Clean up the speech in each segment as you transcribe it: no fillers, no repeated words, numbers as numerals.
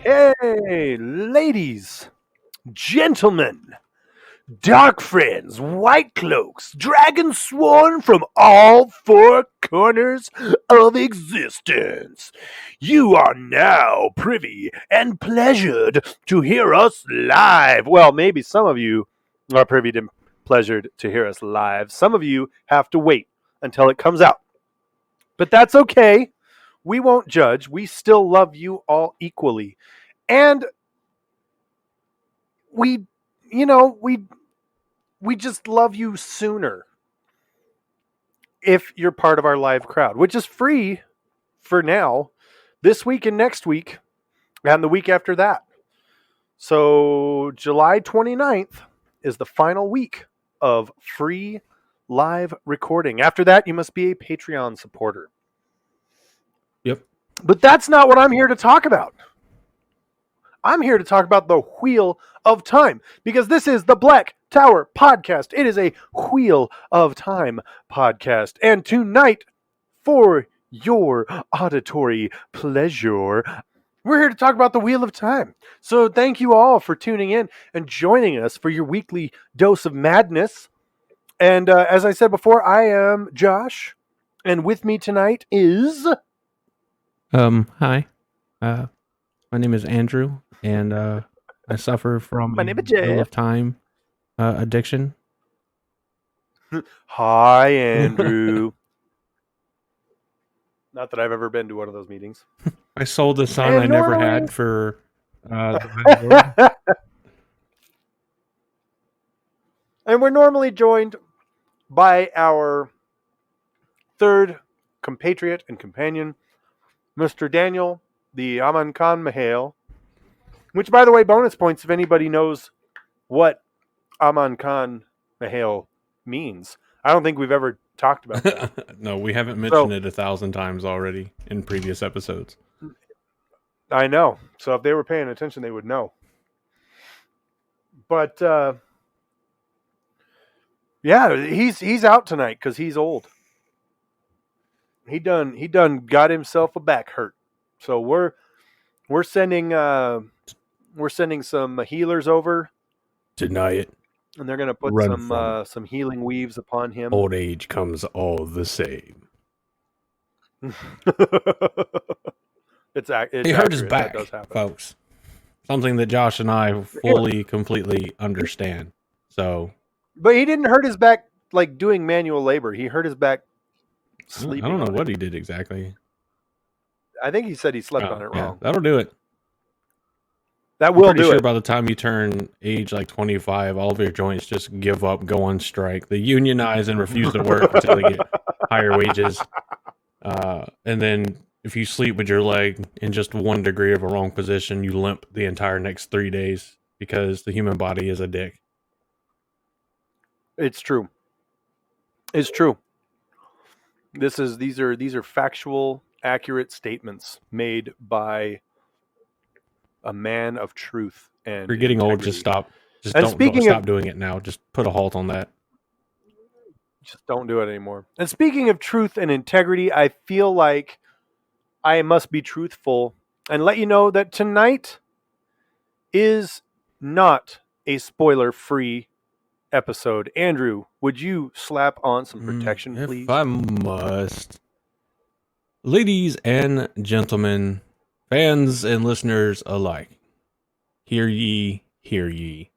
Hey, ladies, gentlemen, dark friends, white cloaks, dragons sworn from all four corners of existence. You are now privy and pleasured to hear us live. Well, maybe some of you are privy and pleasured to hear us live. Some of you have to wait until it comes out. But that's okay. We won't judge. We still love you all equally. And we you know we just love you sooner if you're part of our live crowd, which is free for now, this week and next week and the week after that. So July 29th is the final week of free live recording. After that, you must be a Patreon supporter. Yep. But that's not what I'm here to talk about. I'm here to talk about the Wheel of Time, because this is the Black Tower Podcast. It is a Wheel of Time podcast. And tonight, for your auditory pleasure, we're here to talk about the Wheel of Time. So thank you all for tuning in and joining us for your weekly dose of madness. And as I said before, I am Josh, and with me tonight is... Hi. My name is Andrew, and I suffer from My name is Wheel Jeff. of Time addiction. Hi, Andrew. Not that I've ever been to one of those meetings. I sold the son And I never normally- had for the landlord. And we're normally joined by our third compatriot and companion, Mr. Daniel, the Aman Khan Mahale. Which, by the way, bonus points if anybody knows what Aman Khan Mahale means. I don't think we've ever talked about that. No, we haven't mentioned it 1,000 times already in previous episodes. I know. So if they were paying attention, they would know. But yeah, he's out tonight because he's old. He done got himself a back hurt. So we're sending some healers over, Deny it. and they're gonna put Run from some healing weaves upon him. Old age comes all the same. It's He hurt his accurate. back, That does happen. folks. Something that Josh and I fully, completely understand. So But he didn't hurt his back like doing manual labor. He hurt his back sleeping. I don't know on what it. he did exactly. I think he said he slept Oh, on it yeah, wrong. that'll do it. That I'm will pretty do sure it. by the time you turn age like 25, all of your joints just give up, go on strike. They unionize and refuse to work until they get higher wages. And then if you sleep with your leg in just 1 degree of a wrong position, you limp the entire next 3 days because the human body is a dick. It's true. It's true. These are factual, accurate statements made by a man of truth and If you're getting old, integrity. just stop. Just And don't speaking stop of- doing it now. Just put a halt on that. Just don't do it anymore. And speaking of truth and integrity, I feel like I must be truthful and let you know that tonight is not a spoiler-free episode. Andrew, would you slap on some protection, If please? I must. Ladies and gentlemen, fans and listeners alike, hear ye, hear ye.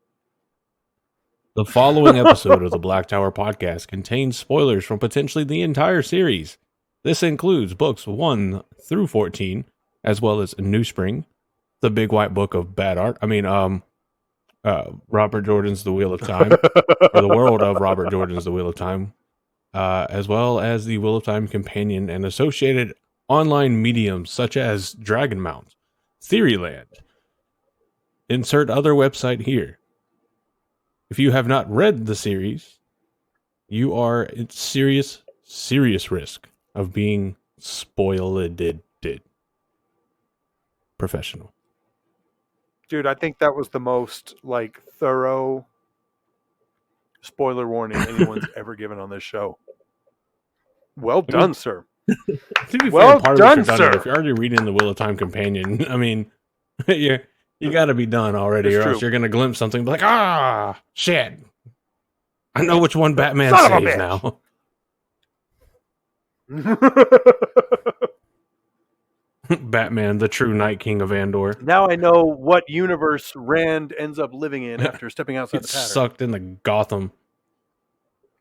The following episode of the Black Tower Podcast contains spoilers from potentially the entire series. This includes books 1 through 14, as well as New Spring, The Big White Book of Bad Art. Robert Jordan's The Wheel of Time, or the world of Robert Jordan's The Wheel of Time, as well as the Wheel of Time companion and associated online mediums such as Dragonmount, Theoryland. Insert other website here. If you have not read the series, you are at serious risk of being spoiled. Professional. Dude, I think that was the most thorough spoiler warning anyone's ever given on this show. Well done, sir. To be Well fair, part done, of it's sir. redundant. If you're already reading the Wheel of Time companion, I mean, you got to be done already, It's or true. else you're going to glimpse something and be like, shit. I know which one Batman Son of a saves bitch. now. Batman, the true Night King of Andor. Now I know what universe Rand ends up living in after stepping outside the Gets pattern. sucked into Gotham.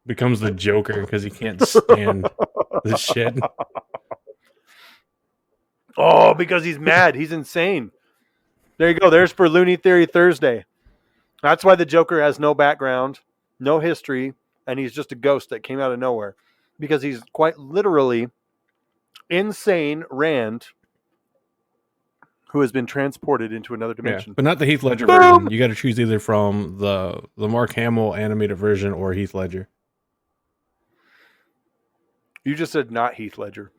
Becomes the Joker because he can't stand this shit. Oh, because he's mad. He's insane. There you go. There's for Looney Theory Thursday. That's why the Joker has no background, no history, and he's just a ghost that came out of nowhere. Because he's quite literally insane Rand who has been transported into another dimension. Yeah, but not the Heath Ledger Boom! version. You got to choose either from the Mark Hamill animated version or Heath Ledger. You just said not Heath Ledger.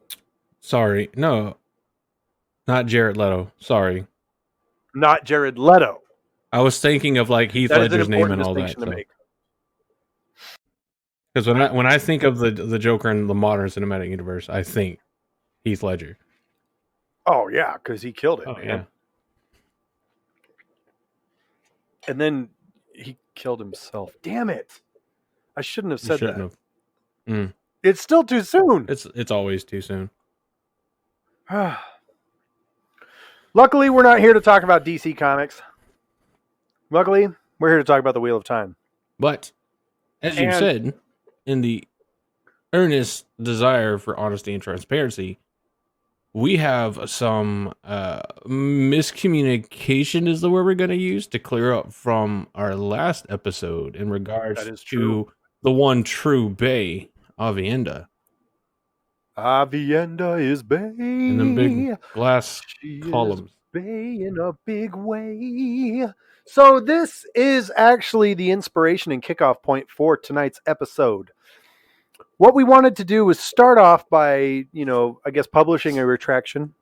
Sorry, no, not Jared Leto. Sorry, not Jared Leto. I was thinking of like Heath Ledger's name and all that. Because when I think of the Joker in the modern cinematic universe, I think Heath Ledger. Oh yeah, because he killed it. Oh man. yeah. And then he killed himself. Damn it! I shouldn't have said that. Mm. It's still too soon. It's always too soon. Luckily, we're not here to talk about DC Comics. Luckily, we're here to talk about the Wheel of Time. But as you said, in the earnest desire for honesty and transparency, we have some miscommunication is the word we're going to use to clear up from our last episode in regards to the one true Bay, Aviendha. Aviendha is Bay. In the big glass columns. Bay in a big way. So this is actually the inspiration and kickoff point for tonight's episode. What we wanted to do was start off by, I guess publishing a retraction.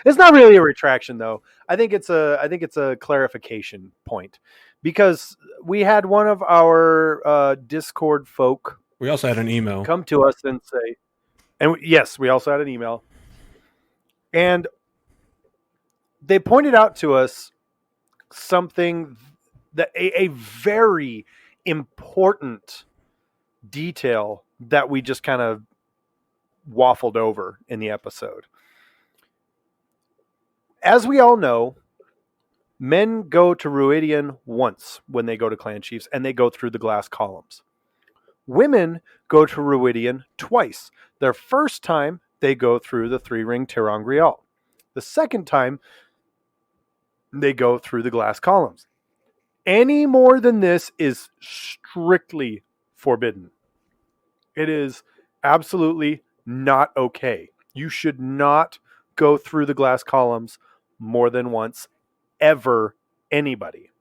It's not really a retraction though. I think it's a clarification point because we had one of our Discord folk. We also had an email come to us and say, yes, we also had an email, and they pointed out to us something that a very important detail that we just kind of waffled over in the episode. As we all know, men go to Rhuidean once when they go to Clan Chiefs, and they go through the glass columns. Women go to Rhuidean twice. Their first time, they go through the 3-ring ter'angreal. The second time, they go through the glass columns. Any more than this is strictly forbidden. It is absolutely not okay. You should not go through the glass columns more than once, ever, anybody.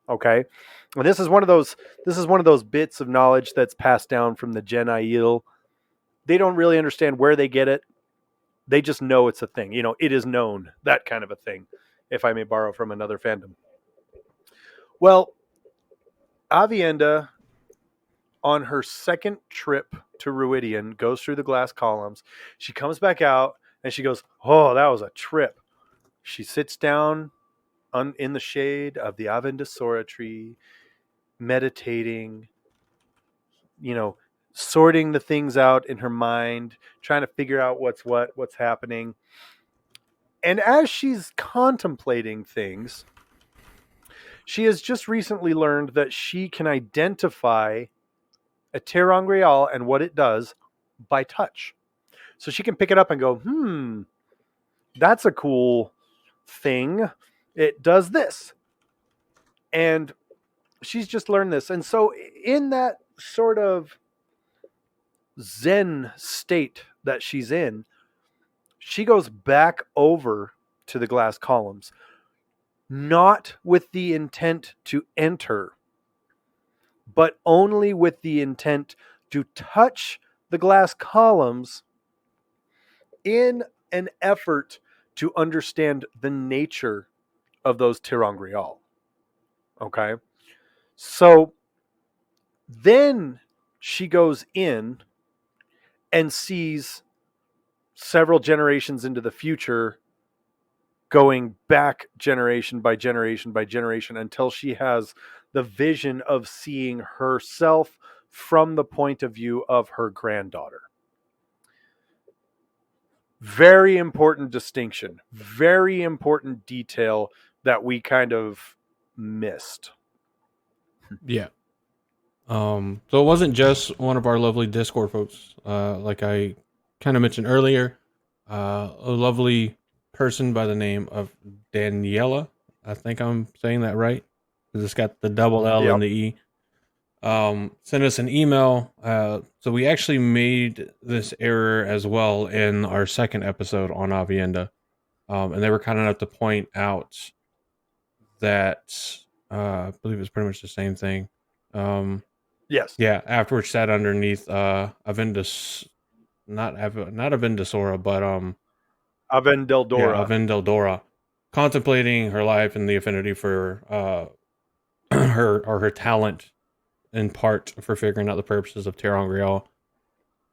Okay? And this is one of those bits of knowledge that's passed down from the Gen Aiel. They don't really understand where they get it. They just know it's a thing. It is known, that kind of a thing, if I may borrow from another fandom. Well, Aviendha, on her second trip to Rhuidean, goes through the glass columns. She comes back out and she goes, "Oh, that was a trip." She sits down in the shade of the Avendasora tree, meditating, sorting the things out in her mind, trying to figure out what's happening. And as she's contemplating things, she has just recently learned that she can identify a ter'angreal and what it does by touch. So she can pick it up and go, that's a cool thing. It does this. And she's just learned this. And so in that sort of Zen state that she's in, she goes back over to the glass columns, not with the intent to enter, but only with the intent to touch the glass columns in an effort to understand the nature of those ter'angreal. Okay? So then she goes in and sees several generations into the future going back generation by generation by generation until she has the vision of seeing herself from the point of view of her granddaughter. Very important distinction, very important detail that we kind of missed. Yeah. So it wasn't just one of our lovely Discord folks. Like I kind of mentioned earlier, a lovely person by the name of Daniela. I think I'm saying that right. It's got the double L Yep. and the E. Sent us an email. So we actually made this error as well in our second episode on Avienda. And they were kind enough to point out that I believe it's pretty much the same thing. Yes. Yeah, afterwards sat underneath Avendus, not Avendusora, but Avendeldora. Avendeldora, contemplating her life and the affinity for her talent in part for figuring out the purposes of ter'angreal.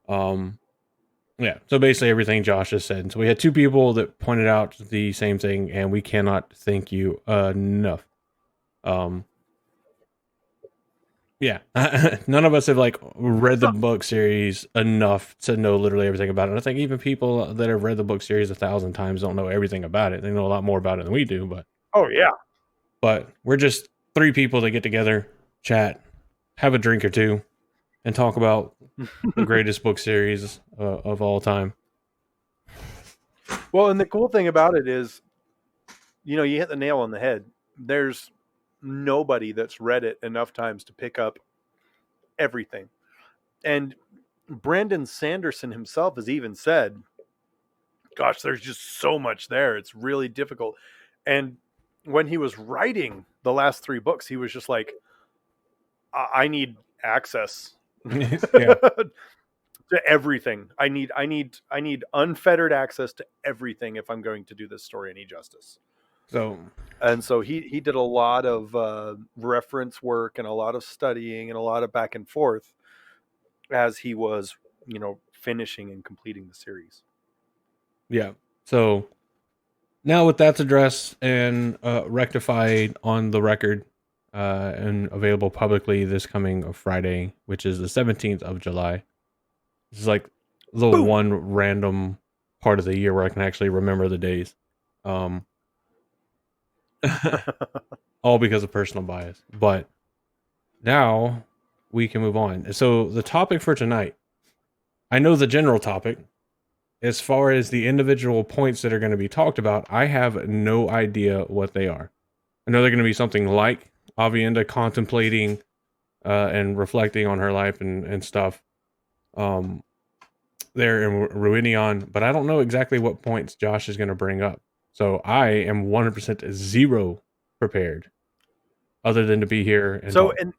Yeah, so basically everything Josh has said. So we had two people that pointed out the same thing, and we cannot thank you enough. Yeah, none of us have like read the book series enough to know literally everything about it. And I think even people that have read the book series 1,000 times don't know everything about it. They know a lot more about it than we do. But we're just three people that get together, chat, have a drink or two, and talk about the greatest book series of all time. Well, and the cool thing about it is, you hit the nail on the head. There's nobody that's read it enough times to pick up everything. And Brandon Sanderson himself has even said, gosh, there's just so much there. It's really difficult. And when he was writing the last 3 books, he was just like, I need access to everything. I need unfettered access to everything if I'm going to do this story any justice. So he did a lot of reference work and a lot of studying and a lot of back and forth as he was, finishing and completing the series. Yeah. So now with that's addressed and rectified on the record and available publicly this coming Friday, which is the 17th of July. This is like the Boom. one random part of the year where I can actually remember the days. All because of personal bias. But now we can move on. So the topic for tonight, I know the general topic. As far as the individual points that are going to be talked about, I have no idea what they are. I know they're going to be something like Avienda contemplating and reflecting on her life and stuff there in Ruinion, but I don't know exactly what points Josh is going to bring up. So I am 100% zero prepared other than to be here and so talk.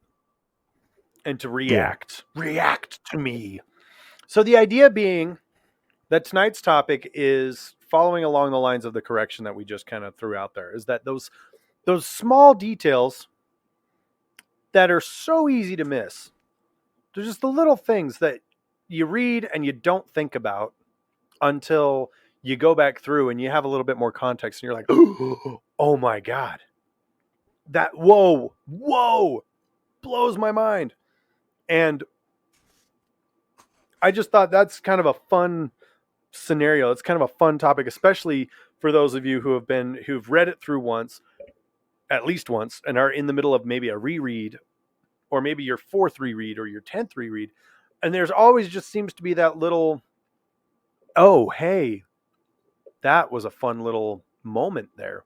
and to react to me. So the idea being that tonight's topic is following along the lines of the correction that we just kind of threw out there, is that those small details that are so easy to miss. They're just the little things that you read and you don't think about until you go back through and you have a little bit more context and you're like, oh my God. That, whoa, blows my mind. And I just thought that's kind of a fun scenario. It's kind of a fun topic, especially for those of you who've read it through once, at least once, and are in the middle of maybe a reread, or maybe your 4th reread or your 10th reread. And there's always just seems to be that little, oh, hey, that was a fun little moment there.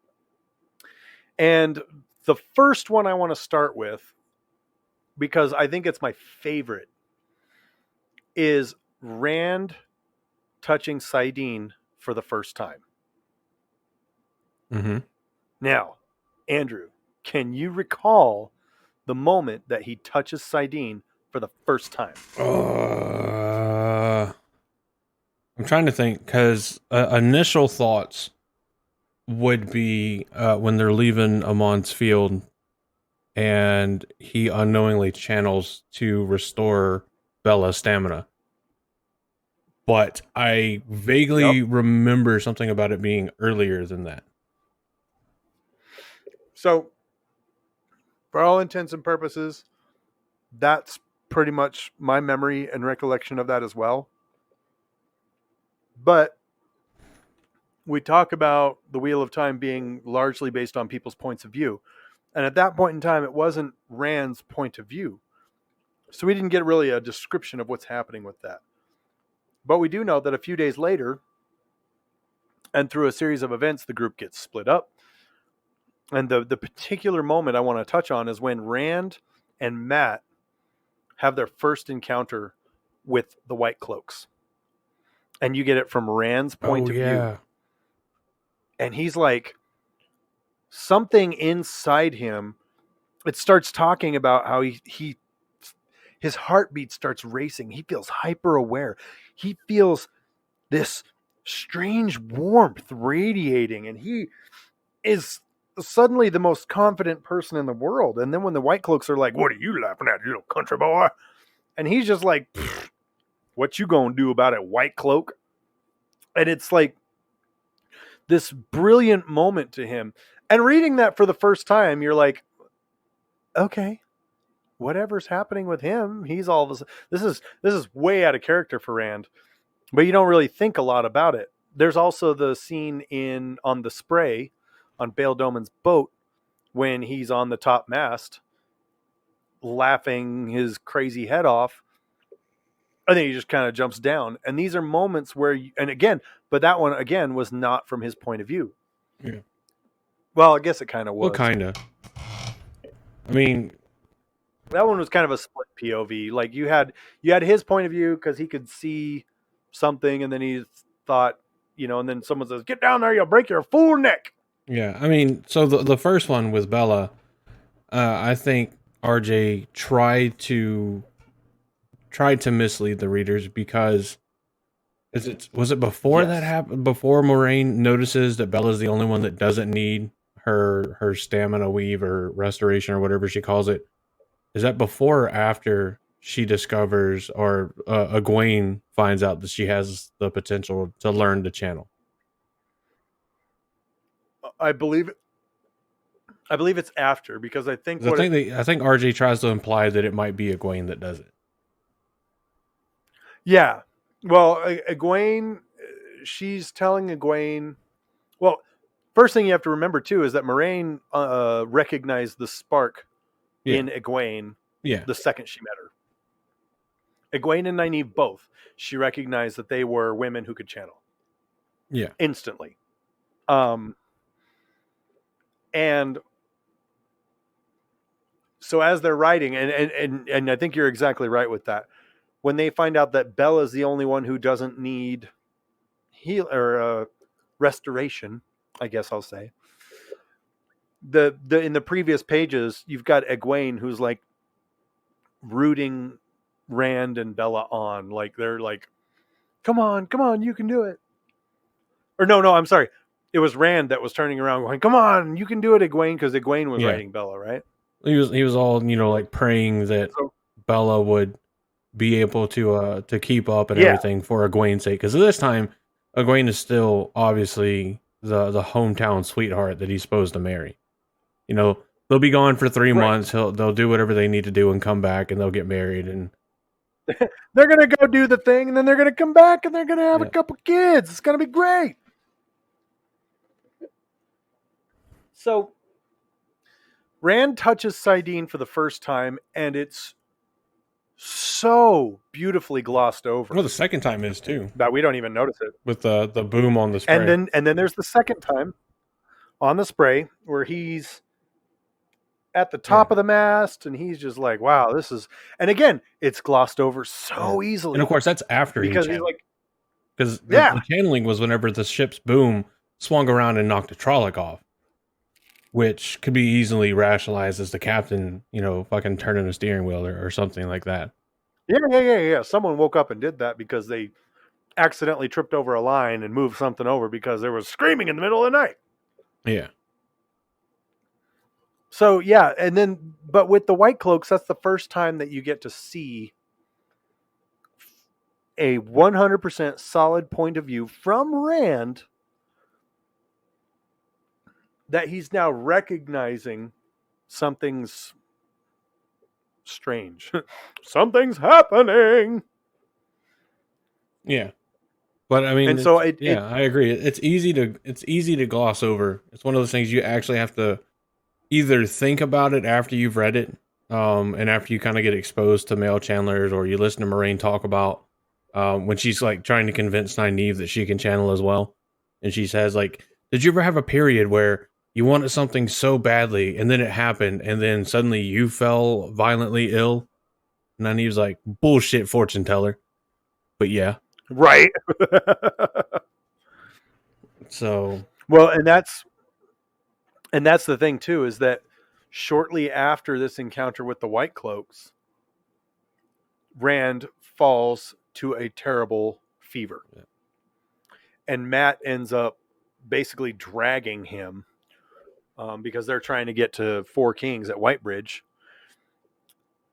And the first one I want to start with, because I think it's my favorite, is Rand touching Saidin for the first time. Mm-hmm. Now, Andrew, can you recall the moment that he touches Saidin for the first time? I'm trying to think, because initial thoughts would be when they're leaving Amon's field and he unknowingly channels to restore Bella's stamina. But I vaguely remember something about it being earlier than that. So, for all intents and purposes, that's pretty much my memory and recollection of that as well. But we talk about the Wheel of Time being largely based on people's points of view. And at that point in time, it wasn't Rand's point of view. So we didn't get really a description of what's happening with that. But we do know that a few days later, and through a series of events, the group gets split up. And the particular moment I want to touch on is when Rand and Mat have their first encounter with the White Cloaks. And you get it from Rand's point of view. And he's like, something inside him, it starts talking about how his heartbeat starts racing. He feels hyper aware. He feels this strange warmth radiating, and he is suddenly the most confident person in the world. And then when the White Cloaks are like, "What are you laughing at, you little country boy?" And he's just like, "What you gonna do about it, White Cloak?" And it's like this brilliant moment to him. And reading that for the first time, you're like, okay, whatever's happening with him, he's all this is way out of character for Rand. But you don't really think a lot about it. There's also the scene on the Spray on Bail Doman's boat when he's on the top mast laughing his crazy head off. I think he just kind of jumps down. And these are moments where but that one again was not from his point of view. Yeah. Well, I guess it kind of was. Well, kind of. I mean, that one was kind of a split POV. Like you had his point of view because he could see something, and then he thought, and then someone says, "Get down there, you'll break your fool neck." Yeah, I mean, so the first one with Bella, I think RJ tried to mislead the readers because was it before that happened? Before Moiraine notices that Bella's the only one that doesn't need her stamina weave or restoration or whatever she calls it. Is that before or after she discovers or Egwene finds out that she has the potential to learn to channel? I believe it's after, because I think I think RJ tries to imply that it might be Egwene that does it. Yeah. Well, Egwene, she's telling Egwene. Well, first thing you have to remember too is that Moiraine recognized the spark in Egwene the second she met her. Egwene and Nynaeve both. She recognized that they were women who could channel. Yeah. Instantly. And so as they're writing, and I think you're exactly right with that. When they find out that Bella's the only one who doesn't need restoration, I guess I'll say. In the previous pages, you've got Egwene who's like rooting Rand and Bella on, like they're like, come on, you can do it. Or no, I'm sorry. It was Rand that was turning around going, come on, you can do it, Egwene, because Egwene was writing Bella, right? He was all, like praying that Bella would be able to keep up and everything for Egwene's sake. Because at this time, Egwene is still obviously the hometown sweetheart that he's supposed to marry. They'll be gone for 3 months. They'll do whatever they need to do and come back, and they'll get married. And they're gonna go do the thing, and then they're gonna come back, and they're gonna have a couple kids. It's gonna be great. So Rand touches Saidin for the first time, and it's so beautifully glossed over. Well, the second time is too. That we don't even notice it. With the boom on the spray. And then there's the second time on the spray where he's at the top of the mast, and he's just like, wow, this is... And again, it's glossed over so easily. And of course, that's after because he's like... Because the channeling was whenever the ship's boom swung around and knocked a Trolloc off. Which could be easily rationalized as the captain, fucking turning a steering wheel or something like that. Yeah. Someone woke up and did that because they accidentally tripped over a line and moved something over because there was screaming in the middle of the night. Yeah. So, but with the White Cloaks, that's the first time that you get to see a 100% solid point of view from Rand that he's now recognizing something's strange. Something's happening. Yeah. But I mean, And so I agree. It's easy to gloss over. It's one of those things you actually have to either think about it after you've read it, and after you kind of get exposed to male channelers, or you listen to Moraine talk about when she's like trying to convince Nynaeve that she can channel as well, and she says like, "Did you ever have a period where you wanted something so badly, and then it happened, and then suddenly you fell violently ill?" And Nynaeve's like, "Bullshit, fortune teller." But yeah, right. so Well, and that's the thing too, is that shortly after this encounter with the White Cloaks, Rand falls to a terrible fever. Yeah. And Mat ends up basically dragging him because they're trying to get to Four Kings at Whitebridge.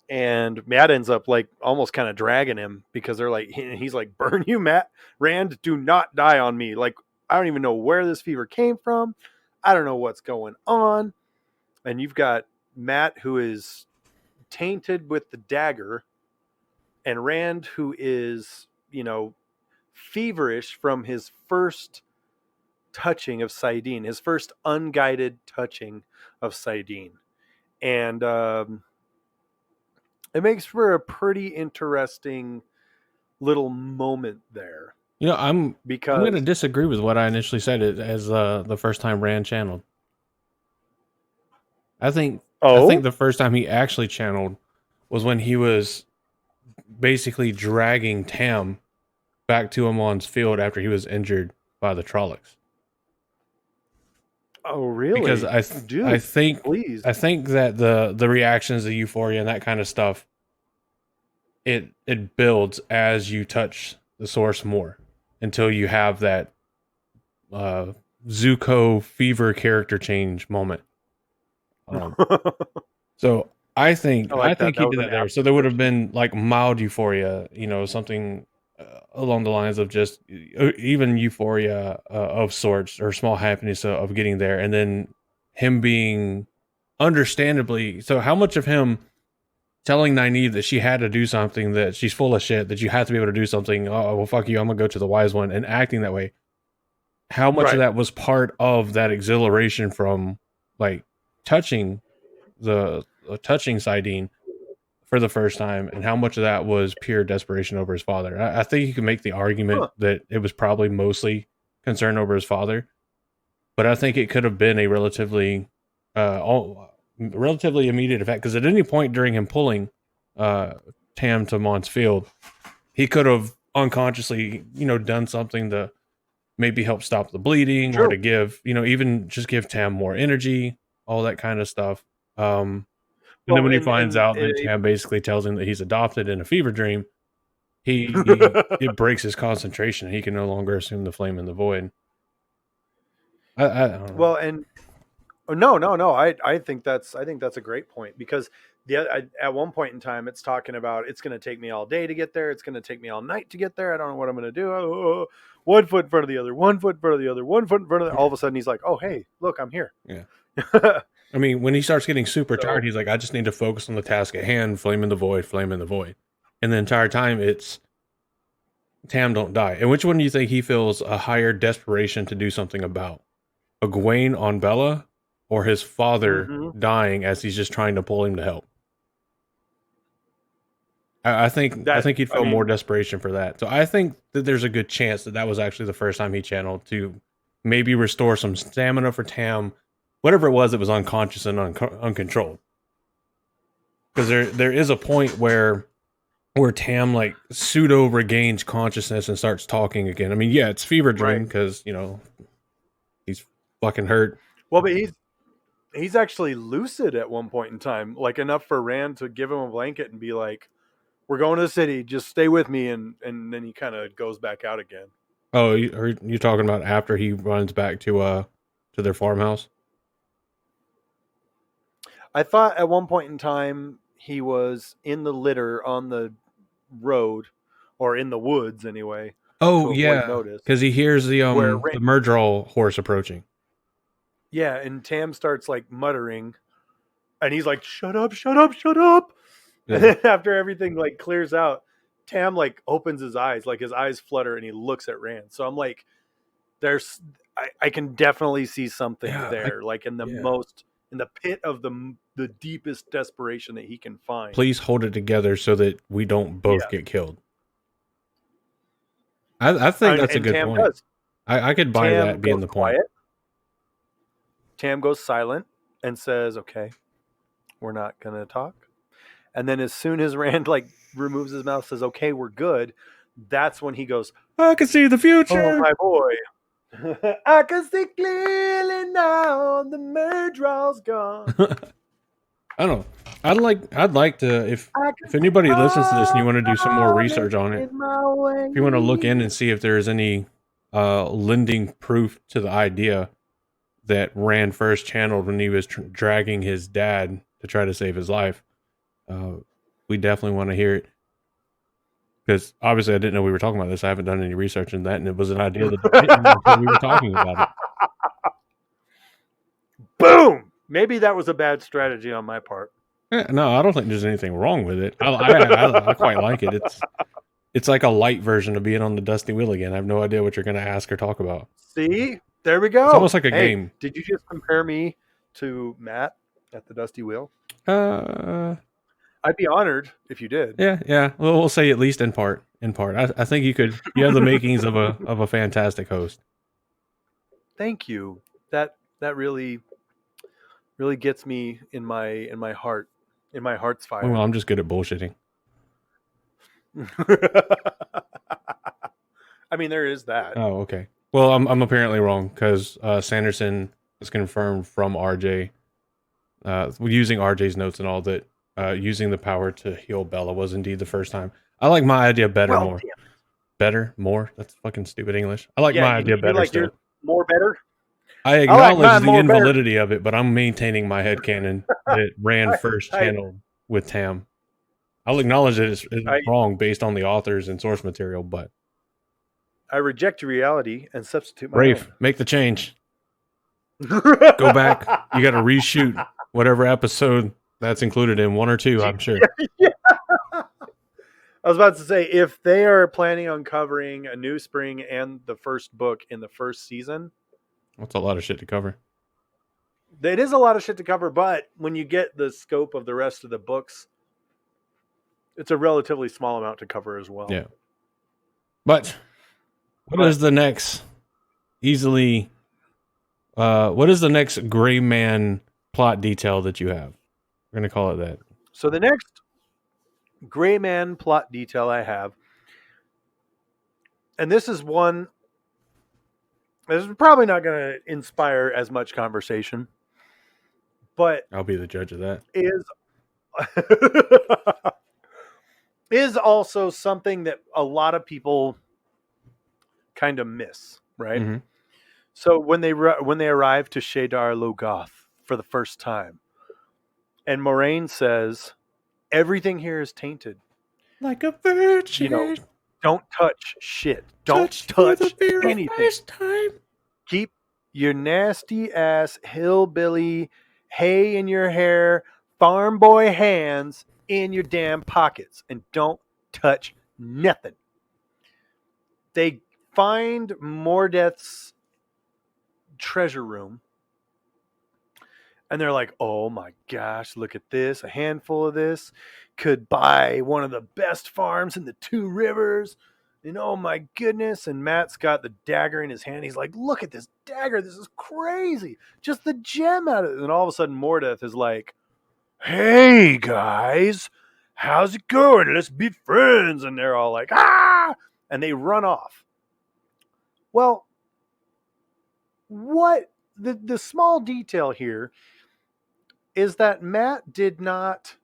And Mat ends up like almost kind of dragging him because they're like, he's like, "Burn you, Mat. Rand, do not die on me. Like, I don't even know where this fever came from. I don't know what's going on." And you've got Mat, who is tainted with the dagger, and Rand, who is, feverish from his first touching of Saidin, his first unguided touching of Saidin. And it makes for a pretty interesting little moment there. I'm Because going to disagree with what I initially said as the first time Rand channeled. I think the first time he actually channeled was when he was basically dragging Tam back to Amon's field after he was injured by the Trollocs. Oh, really? Because I think please. I think that the reactions, the euphoria, and that kind of stuff, it builds as you touch the source more until you have that Zuko fever character change moment. So I think he did that there. So there would have been like mild euphoria, something along the lines of just even euphoria of sorts, or small happiness of getting there, and then him being understandably. So how much of him telling Nynaeve that she had to do something, that she's full of shit, that you have to be able to do something. Oh, well, fuck you. I'm gonna go to the wise one, and acting that way. How much of that was part of that exhilaration from like touching Saidin for the first time, and how much of that was pure desperation over his father? I think you can make the argument that it was probably mostly concern over his father, but I think it could have been a relatively immediate effect, because at any point during him pulling Tam to Mon's field, he could have unconsciously, done something to maybe help stop the bleeding, or to give, even just give Tam more energy, all that kind of stuff. And then when he finds out that Tam basically tells him that he's adopted in a fever dream, it breaks his concentration, and he can no longer assume the flame in the void. I don't know. Well, and no. I think that's a great point, because at one point in time it's talking about it's going to take me all day to get there. It's going to take me all night to get there. I don't know what I'm going to do. Oh, 1 foot in front of the other, 1 foot in front of the other, 1 foot in front of the. All of a sudden he's like, "Oh, hey, look, I'm here." Yeah. I mean, when he starts getting super tired, he's like, "I just need to focus on the task at hand. Flame in the void, flame in the void." And the entire time it's Tam, don't die. And which one do you think he feels a higher desperation to do something about? Egwene on Bella, or his father dying as he's just trying to pull him to help? I think he'd feel more desperation for that. So I think that there's a good chance that was actually the first time he channeled, to maybe restore some stamina for Tam, whatever it was that was unconscious and uncontrolled. Because there is a point where Tam like pseudo regains consciousness and starts talking again. I mean, yeah, it's fever dream because he's fucking hurt. Well, but he's actually lucid at one point in time, like enough for Rand to give him a blanket and be like, "We're going to the city. Just stay with me." And then he kind of goes back out again. Oh, are you talking about after he runs back to their farmhouse? I thought at one point in time he was in the litter on the road, or in the woods anyway. Oh yeah, because he hears the Myrddraal horse approaching. Yeah, and Tam starts like muttering, and he's like, "Shut up, shut up, shut up!" And Yeah. then after everything like clears out, Tam like opens his eyes, like his eyes flutter, and he looks at Rand. So I'm like, there's, I can definitely see something Yeah. there, like in the Yeah. most, in the pit of the deepest desperation that he can find. Please hold it together so that we don't both Yeah, get killed. I think that's a and good Tam point. does. I could buy Tam that being goes the point. quiet. Tam goes silent and says, "Okay, we're not gonna talk." And then as soon as Rand like removes his mouth, says, "Okay, we're good," that's when he goes, I can see the "Oh future. my boy, I can see clearly now. The Murdrow's gone. I don't know. I'd like to if anybody listens to this and you want to do some more research on it, In my way." if you want to look in and see if there's any lending proof to the idea that Rand first channeled when he was dragging his dad to try to save his life, we definitely want to hear it. Because obviously I didn't know we were talking about this. I haven't done any research in that, and it was an idea that I didn't know until we were talking about it. Boom. Maybe that was a bad strategy on my part. No, I don't think there's anything wrong with it. I quite like it. It's like a light version of being on the Dusty Wheel again. I have no idea what you're going to ask or talk about. See, there we go. It's almost like a Hey, game. did you just compare me to Matt at the Dusty Wheel? I'd be honored if you did. Yeah. Well, we'll say at least in part. I think you could. You have the makings of a fantastic host. Thank you. That really gets me in my heart, in my heart's fire. Well, I'm just good at bullshitting. I mean, there is that. Oh, okay. Well, I'm apparently wrong because Sanderson is confirmed from RJ, using RJ's notes and all that. Using the power to heal Bella was indeed the first time. I like my idea better more. Damn. Better more. That's fucking stupid English. I like Yeah, my idea better. Like still. you're more better. I acknowledge mine the more invalidity of it, but I'm maintaining my headcanon that Rand first I- channeled with Tam. I'll acknowledge that it's wrong based on the authors and source material, but I reject your reality and substitute my Rafe, make the change. Go back. You got to reshoot whatever episode that's included in, 1 or 2, I'm sure. Yeah. I was about to say, if they are planning on covering A New Spring and the first book in the first season, That's a lot of shit to cover. it is a lot of shit to cover, but when you get the scope of the rest of the books, it's a relatively small amount to cover as well. Yeah. But what is the next what is the next Gray Man plot detail that you have? We're going to call it that. So the next Gray Man plot detail I have, and this is one, this is probably not going to inspire as much conversation, but I'll be the judge of that. is also something that a lot of people kind of miss, right? Mm-hmm. So when they arrive to Shadar Logoth for the first time, and Moraine says, "Everything here is tainted. Like a virgin. Don't touch shit. Don't touch anything. Keep your nasty ass hillbilly hay in your hair, farm boy hands in your damn pockets, and don't touch nothing." They find Mordeth's treasure room, and they're like, "Oh my gosh, look at this. A handful of this could buy one of the best farms in the Two Rivers. And oh my goodness." And Matt's got the dagger in his hand. He's like, "Look at this dagger. This is crazy. Just the gem out of it." And all of a sudden, Mordeth is like, "Hey guys, how's it going? Let's be friends." And they're all like, "Ah!" And they run off. Well, what the small detail here is that Matt did not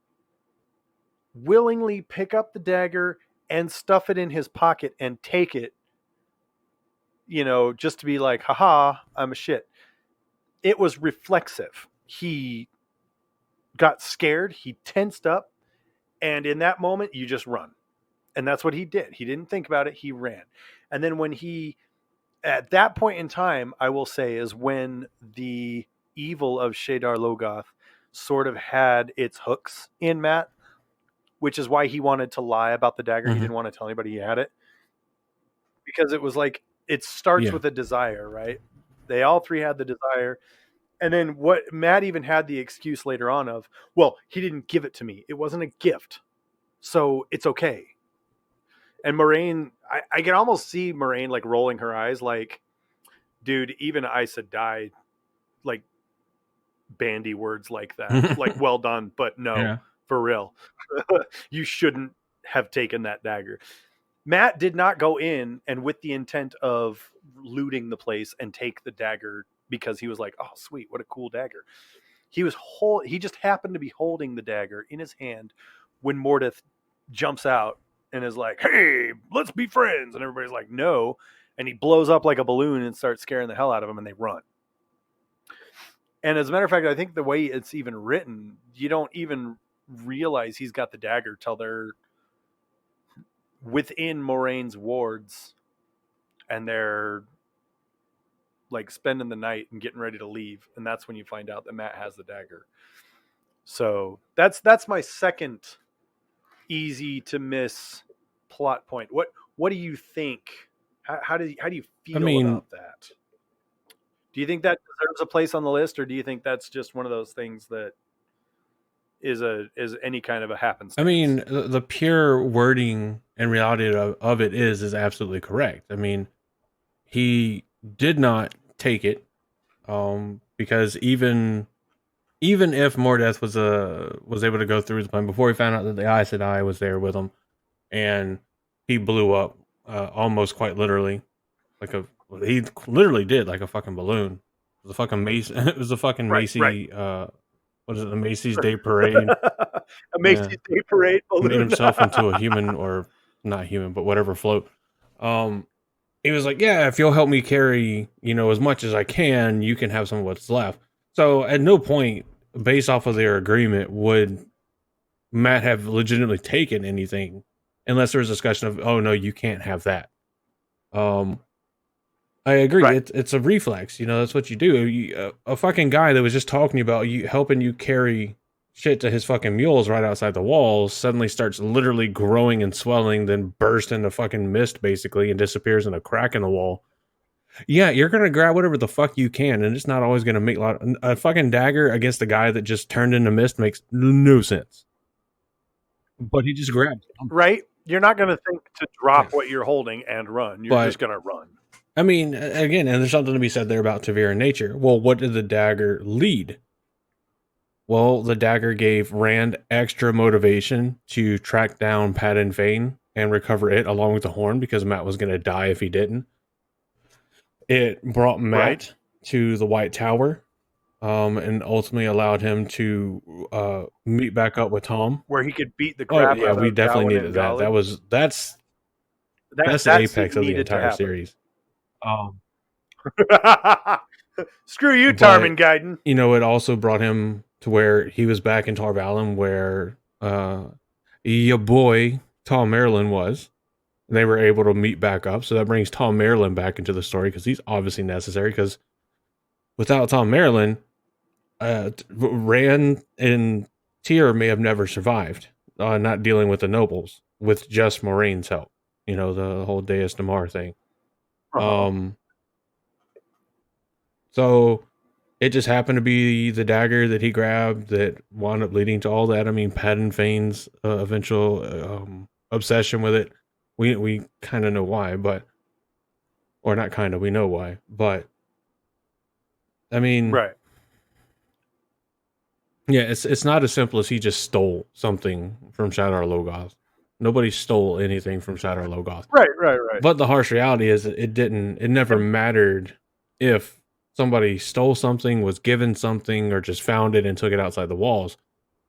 willingly pick up the dagger and stuff it in his pocket and take it, just to be like, "Haha, I'm a shit." It was reflexive. He got scared, he tensed up, and in that moment, you just run. And that's what he did. He didn't think about it, he ran. And then at that point in time, I will say, is when the evil of Shadar Logoth sort of had its hooks in Matt, which is why he wanted to lie about the dagger. He Mhm. didn't want to tell anybody he had it. Because it was like, it starts Yeah. with a desire, right? They all three had the desire. And then what Matt even had the excuse later on of, well, he didn't give it to me. It wasn't a gift. So it's okay. And Moraine, I can almost see Moraine like rolling her eyes like, dude, even Aes Sedai like bandy words like that. Like, well done, but no, Yeah. for real. You shouldn't have taken that dagger. Matt did not go in and with the intent of looting the place and take the dagger because he was like, oh, sweet, what a cool dagger. He just happened to be holding the dagger in his hand when Mordeth jumps out and is like, hey, let's be friends. And everybody's like, no. And he blows up like a balloon and starts scaring the hell out of them, and they run. And as a matter of fact, I think the way it's even written, you don't even realize he's got the dagger till they're within Moraine's wards and they're like spending the night and getting ready to leave. And that's when you find out that Matt has the dagger. So that's my second easy to miss plot point. What do you think? How do you feel about that? Do you think that deserves a place on the list, or do you think that's just one of those things that is any kind of a happenstance? I mean, the pure wording and reality of it is absolutely correct. I mean, he did not take it, because even if Mordeth was able to go through the plan before he found out that the Aes Sedai was there with him, and he blew up almost quite literally, he literally did like a fucking balloon. It was a fucking Macy. It was a fucking Macy. Right. What is it? The Macy's Day Parade. A Macy's Day Parade balloon. Made himself into a human, or not human, but whatever float. He was like, yeah, if you'll help me carry, as much as I can, you can have some of what's left. So at no point, based off of their agreement, would Matt have legitimately taken anything unless there was a discussion of, oh no, you can't have that. I agree. Right. It's a reflex. That's what you do. A fucking guy that was just talking about helping you carry shit to his fucking mules right outside the walls suddenly starts literally growing and swelling, then bursts into fucking mist basically and disappears in a crack in the wall. Yeah, you're gonna grab whatever the fuck you can, and it's not always gonna make a fucking dagger against a guy that just turned into mist makes no sense. But he just grabbed it. Right? You're not gonna think to drop what you're holding and run. You're just gonna run. I mean, again, and there's something to be said there about Ta'Veren nature. Well, what did the dagger lead? Well, the dagger gave Rand extra motivation to track down Padan Fain and recover it along with the horn, because Matt was going to die if he didn't. It brought Matt to the White Tower, and ultimately allowed him to meet back up with Tom, where he could beat the crap. Oh yeah, we definitely needed that. That's the apex of the entire series. Screw you, Tarmin Guyton. It also brought him to where he was back in Tar Valon, where your boy Tom Merrilin was. They were able to meet back up, so that brings Tom Merrilin back into the story, because he's obviously necessary, because without Tom Merrilin, Rand and Tyr may have never survived, not dealing with the nobles, with just Moraine's help. The whole Deus Damar thing. So it just happened to be the dagger that he grabbed that wound up leading to all that. I mean, Padan Fain's eventual obsession with it. We kind of know why, or not kind of, we know why. But I mean, right? Yeah, it's not as simple as he just stole something from Shadar Logoth. Nobody stole anything from Shadar Logoth. Right. But the harsh reality is it never mattered if somebody stole something, was given something, or just found it and took it outside the walls.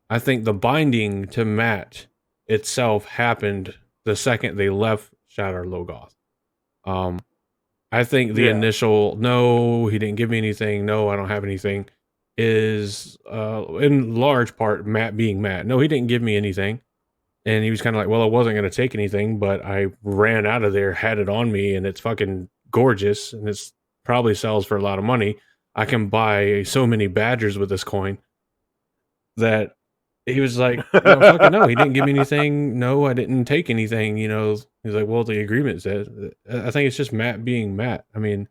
I think the binding to Matt itself happened the second they left Shadar Logoth. I think the initial, no, he didn't give me anything, no, I don't have anything, is in large part Matt being Matt. No, he didn't give me anything. And he was kind of like, well, I wasn't going to take anything, but I ran out of there, had it on me, and it's fucking gorgeous, and it's probably sells for a lot of money. I can buy so many badgers with this coin, that he was like, fucking no, he didn't give me anything. No, I didn't take anything. He's like, well, the agreement says. I think it's just Matt being Matt. I mean,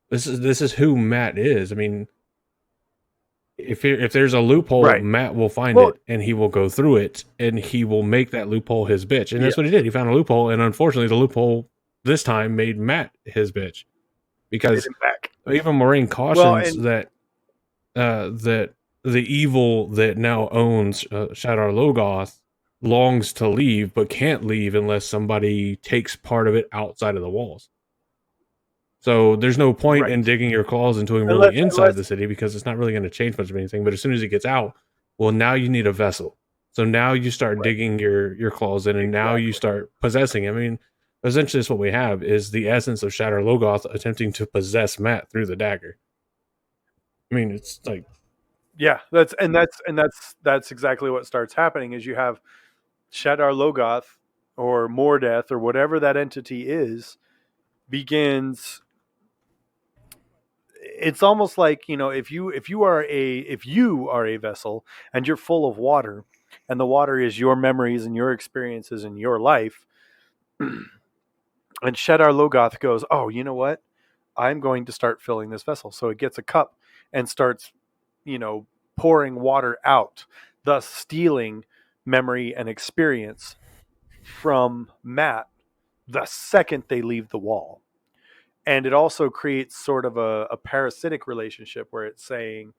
this is who Matt is. I mean, if there's a loophole, Right. Matt will find it and he will go through it and he will make that loophole his bitch. And that's what he did. He found a loophole, and unfortunately, the loophole this time made Matt his bitch, because even Moraine cautions that the evil that now owns Shadar Logoth longs to leave, but can't leave unless somebody takes part of it outside of the walls. So there's no point in digging your claws into him really inside the city, because it's not really going to change much of anything. But as soon as he gets out, well, now you need a vessel. So now you start digging your claws in, and now you start possessing him. I mean, essentially, that's what we have, is the essence of Shadar Logoth attempting to possess Matt through the dagger. I mean, it's like, yeah, that's exactly what starts happening. Is you have Shadar Logoth or Mordeth or whatever that entity is begins. It's almost like, if you are a vessel and you're full of water, and the water is your memories and your experiences in your life, and Shadar Logoth goes, oh, you know what? I'm going to start filling this vessel. So it gets a cup and starts, pouring water out, thus stealing memory and experience from Matt the second they leave the wall. And it also creates sort of a parasitic relationship where it's saying,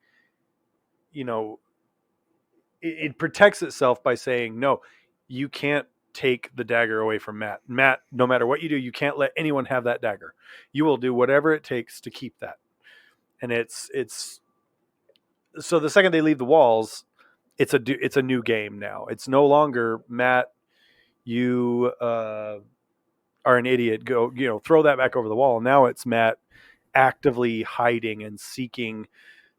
it protects itself by saying, no, you can't take the dagger away from Matt. Matt, no matter what you do, you can't let anyone have that dagger. You will do whatever it takes to keep that. And it's so the second they leave the walls, it's a new game now. It's no longer, Matt, you are an idiot. Go, throw that back over the wall. Now it's Matt actively hiding and seeking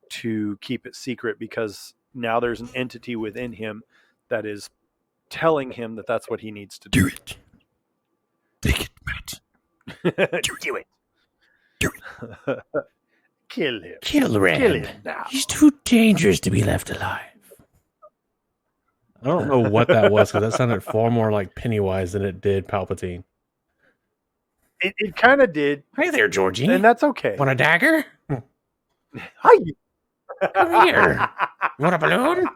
to keep it secret, because now there's an entity within him that is telling him that that's what he needs to do. Do it. Take it, Matt. Do it. Do it. Kill him. Kill Rand. Kill him now. He's too dangerous to be left alive. I don't know what that was, because that sounded far more like Pennywise than it did Palpatine. It kind of did. Hi there, Georgie. And that's okay. Want a dagger? Hi. Come here. You want a balloon?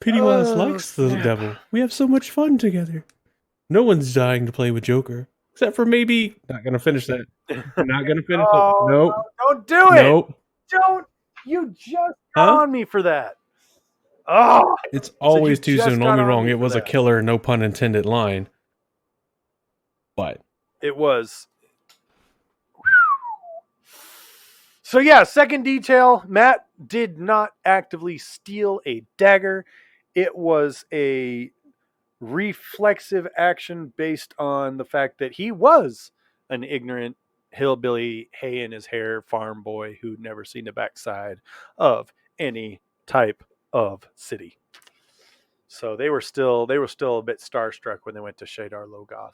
Pennywise likes the devil. We have so much fun together. No one's dying to play with Joker. Except for maybe... Not going to finish that. Not going to finish it. Nope. No, don't do it. Nope. Don't. You just got on me for that. Oh. It's always too soon. Don't be wrong. It was a killer, no pun intended line. But... It was. So yeah, second detail, Matt did not actively steal a dagger. It was a reflexive action based on the fact that he was an ignorant hillbilly, hay in his hair farm boy who'd never seen the backside of any type of city. So they were still a bit starstruck when they went to Shadar Logoth.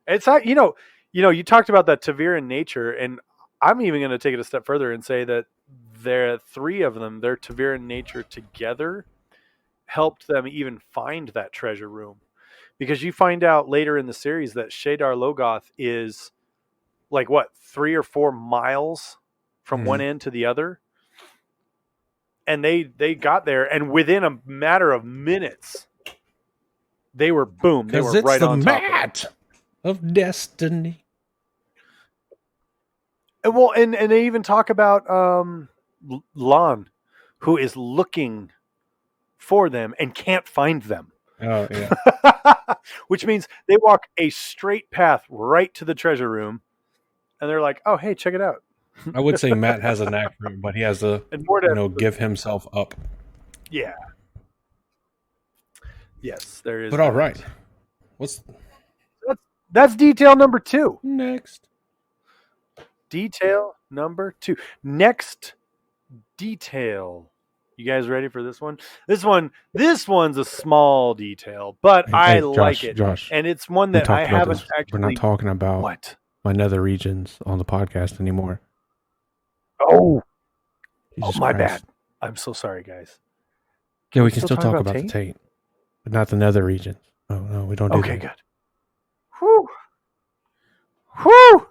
It's not, you talked about that Taviran nature, and I'm even going to take it a step further and say that their three of them, their Taviran nature together, helped them even find that treasure room. Because you find out later in the series that Shadar Logoth is like 3 or 4 miles from one end to the other. And they got there, and within a matter of minutes, they were right on top Matt of destiny. And well, and they even talk about Lon, who is looking for them and can't find them. Oh, yeah. Which means they walk a straight path right to the treasure room, and they're like, "Oh, hey, check it out." I would say Matt has a knack for it, but he has to, give himself up. Yeah. Yes, there is. But all right, that's detail number 2. Next. Detail number 2. Next detail, You guys ready for this one? This one's a small detail, but I like it. Josh, and it's one that I haven't actually. We're not talking about What? my nether regions on the podcast anymore. Oh, Jesus my Christ. bad. I'm so sorry, guys. Yeah, we can still talk about the taint, but not the nether regions. Oh no, we don't do Okay, that. good. Whew. Whew.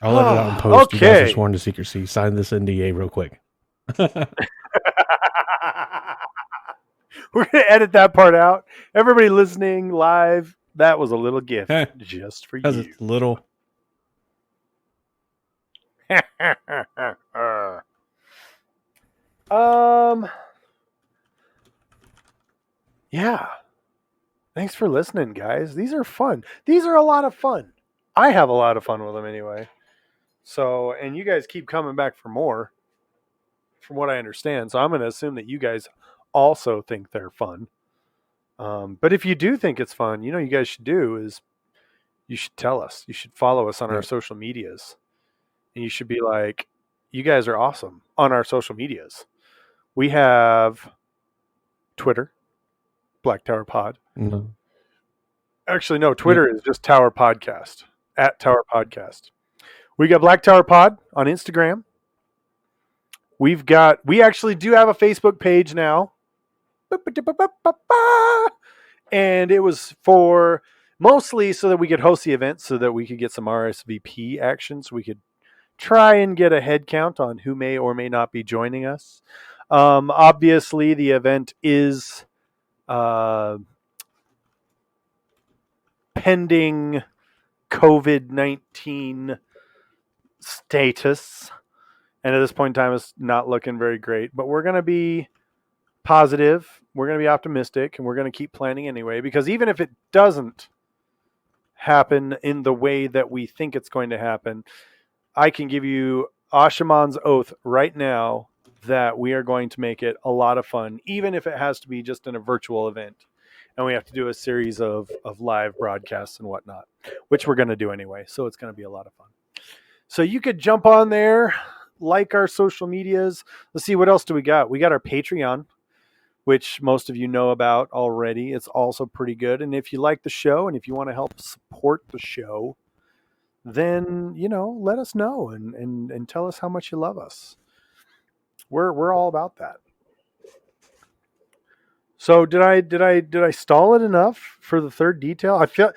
I'll let it out in post. You guys Okay. are sworn to secrecy. Sign this NDA real quick. We're gonna edit that part out. Everybody listening live, that was a little gift just for Because you. it's little. Yeah. Thanks for listening, guys. These are fun. These are a lot of fun. I have a lot of fun with them anyway. So, and you guys keep coming back for more, from what I understand. So I'm going to assume that you guys also think they're fun. But if you do think it's fun, you guys should do is you should tell us. You should follow us on our social medias. And you should be like, you guys are awesome on our social medias. We have Twitter, Black Tower Pod. No. Actually, no, Twitter is just Tower Podcast, at Tower Podcast. We got Black Tower Pod on Instagram. We actually do have a Facebook page now. And it was for mostly so that we could host the event, so that we could get some RSVP action, so we could try and get a head count on who may or may not be joining us. Obviously, the event is pending COVID-19 status. And at this point in time, it's not looking very great. But we're going to be positive. We're going to be optimistic. And we're going to keep planning anyway. Because even if it doesn't happen in the way that we think it's going to happen, I can give you Ashaman's oath right now that we are going to make it a lot of fun, even if it has to be just in a virtual event. And we have to do a series of live broadcasts and whatnot, which we're going to do anyway. So it's going to be a lot of fun. So you could jump on there, like our social medias. Let's see, what else do we got? We got our Patreon, which most of you know about already. It's also pretty good. And if you like the show and if you want to help support the show, then, let us know and tell us how much you love us. We're all about that. So did I stall it enough for the third detail? I feel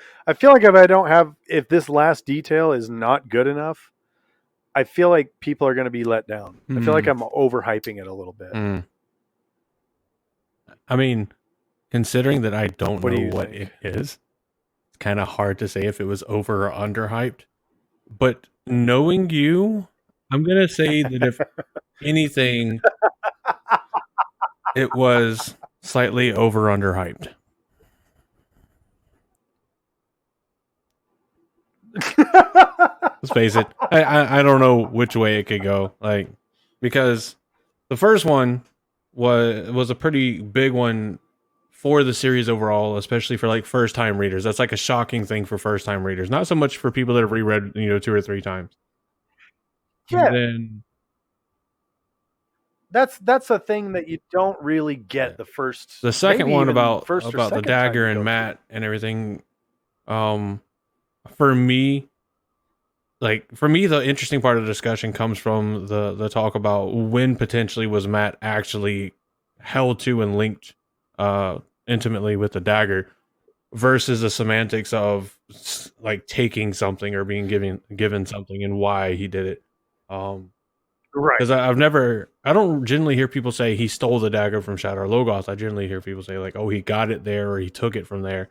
like if this last detail is not good enough, I feel like people are going to be let down. I feel like I'm overhyping it a little bit. I mean, considering that I don't What do know you what think? it is, it's kind of hard to say if it was over or underhyped. But knowing you, I'm going to say that if anything, it was slightly over underhyped. Let's face it. I don't know which way it could go. Because the first one was a pretty big one for the series overall, especially for first time readers. That's a shocking thing for first time readers. Not so much for people that have reread 2 or 3 times. Yeah. And then that's a thing that you don't really get the first. The second one about first the dagger and Matt and everything. For me, the interesting part of the discussion comes from the talk about when potentially was Matt actually held to and linked intimately with the dagger versus the semantics of taking something or being given something and why he did it. Right. Because I don't generally hear people say he stole the dagger from Shadar Logoth. I generally hear people say he got it there or he took it from there.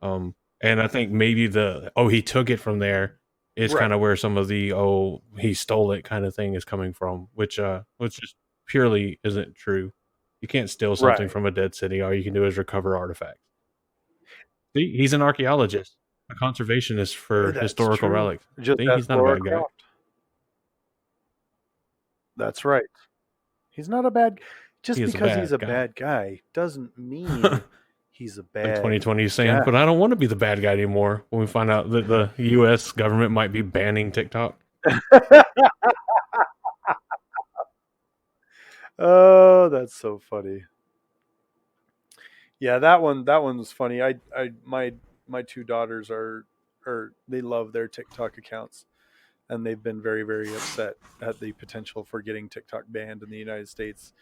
And I think maybe he took it from there is kind of where some of the he stole it kind of thing is coming from, which just purely isn't true. You can't steal something from a dead city. All you can do is recover artifacts. See, he's an archaeologist, a conservationist for historical relics. He's not a bad guy. That's right. He's not a bad. Just because he's a guy. Bad guy doesn't mean he's a bad. 2020 is saying, but I don't want to be the bad guy anymore. When we find out that the U.S. government might be banning TikTok. Oh, that's so funny. Yeah, that one was funny. My two daughters are they love their TikTok accounts, and they've been very very upset at the potential for getting TikTok banned in the United States.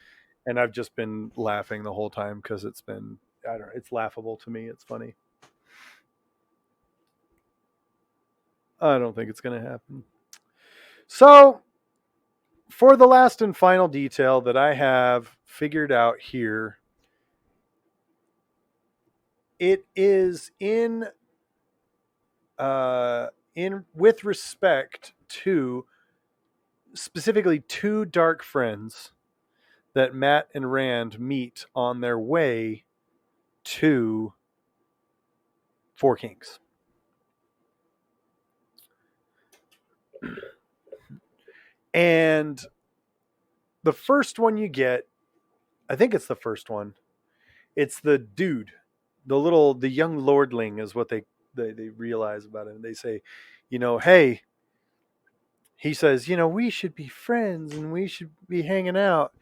And I've just been laughing the whole time because it's been, I don't know, it's laughable to me. It's funny. I don't think it's going to happen. So, for the last and final detail that I have figured out here, it is in with respect to specifically two dark friends that Matt and Rand meet on their way to Four Kings. And the first one you get, I think it's the first one. It's the dude, the young lordling is what they realize about him. They say, hey, he says, we should be friends and we should be hanging out.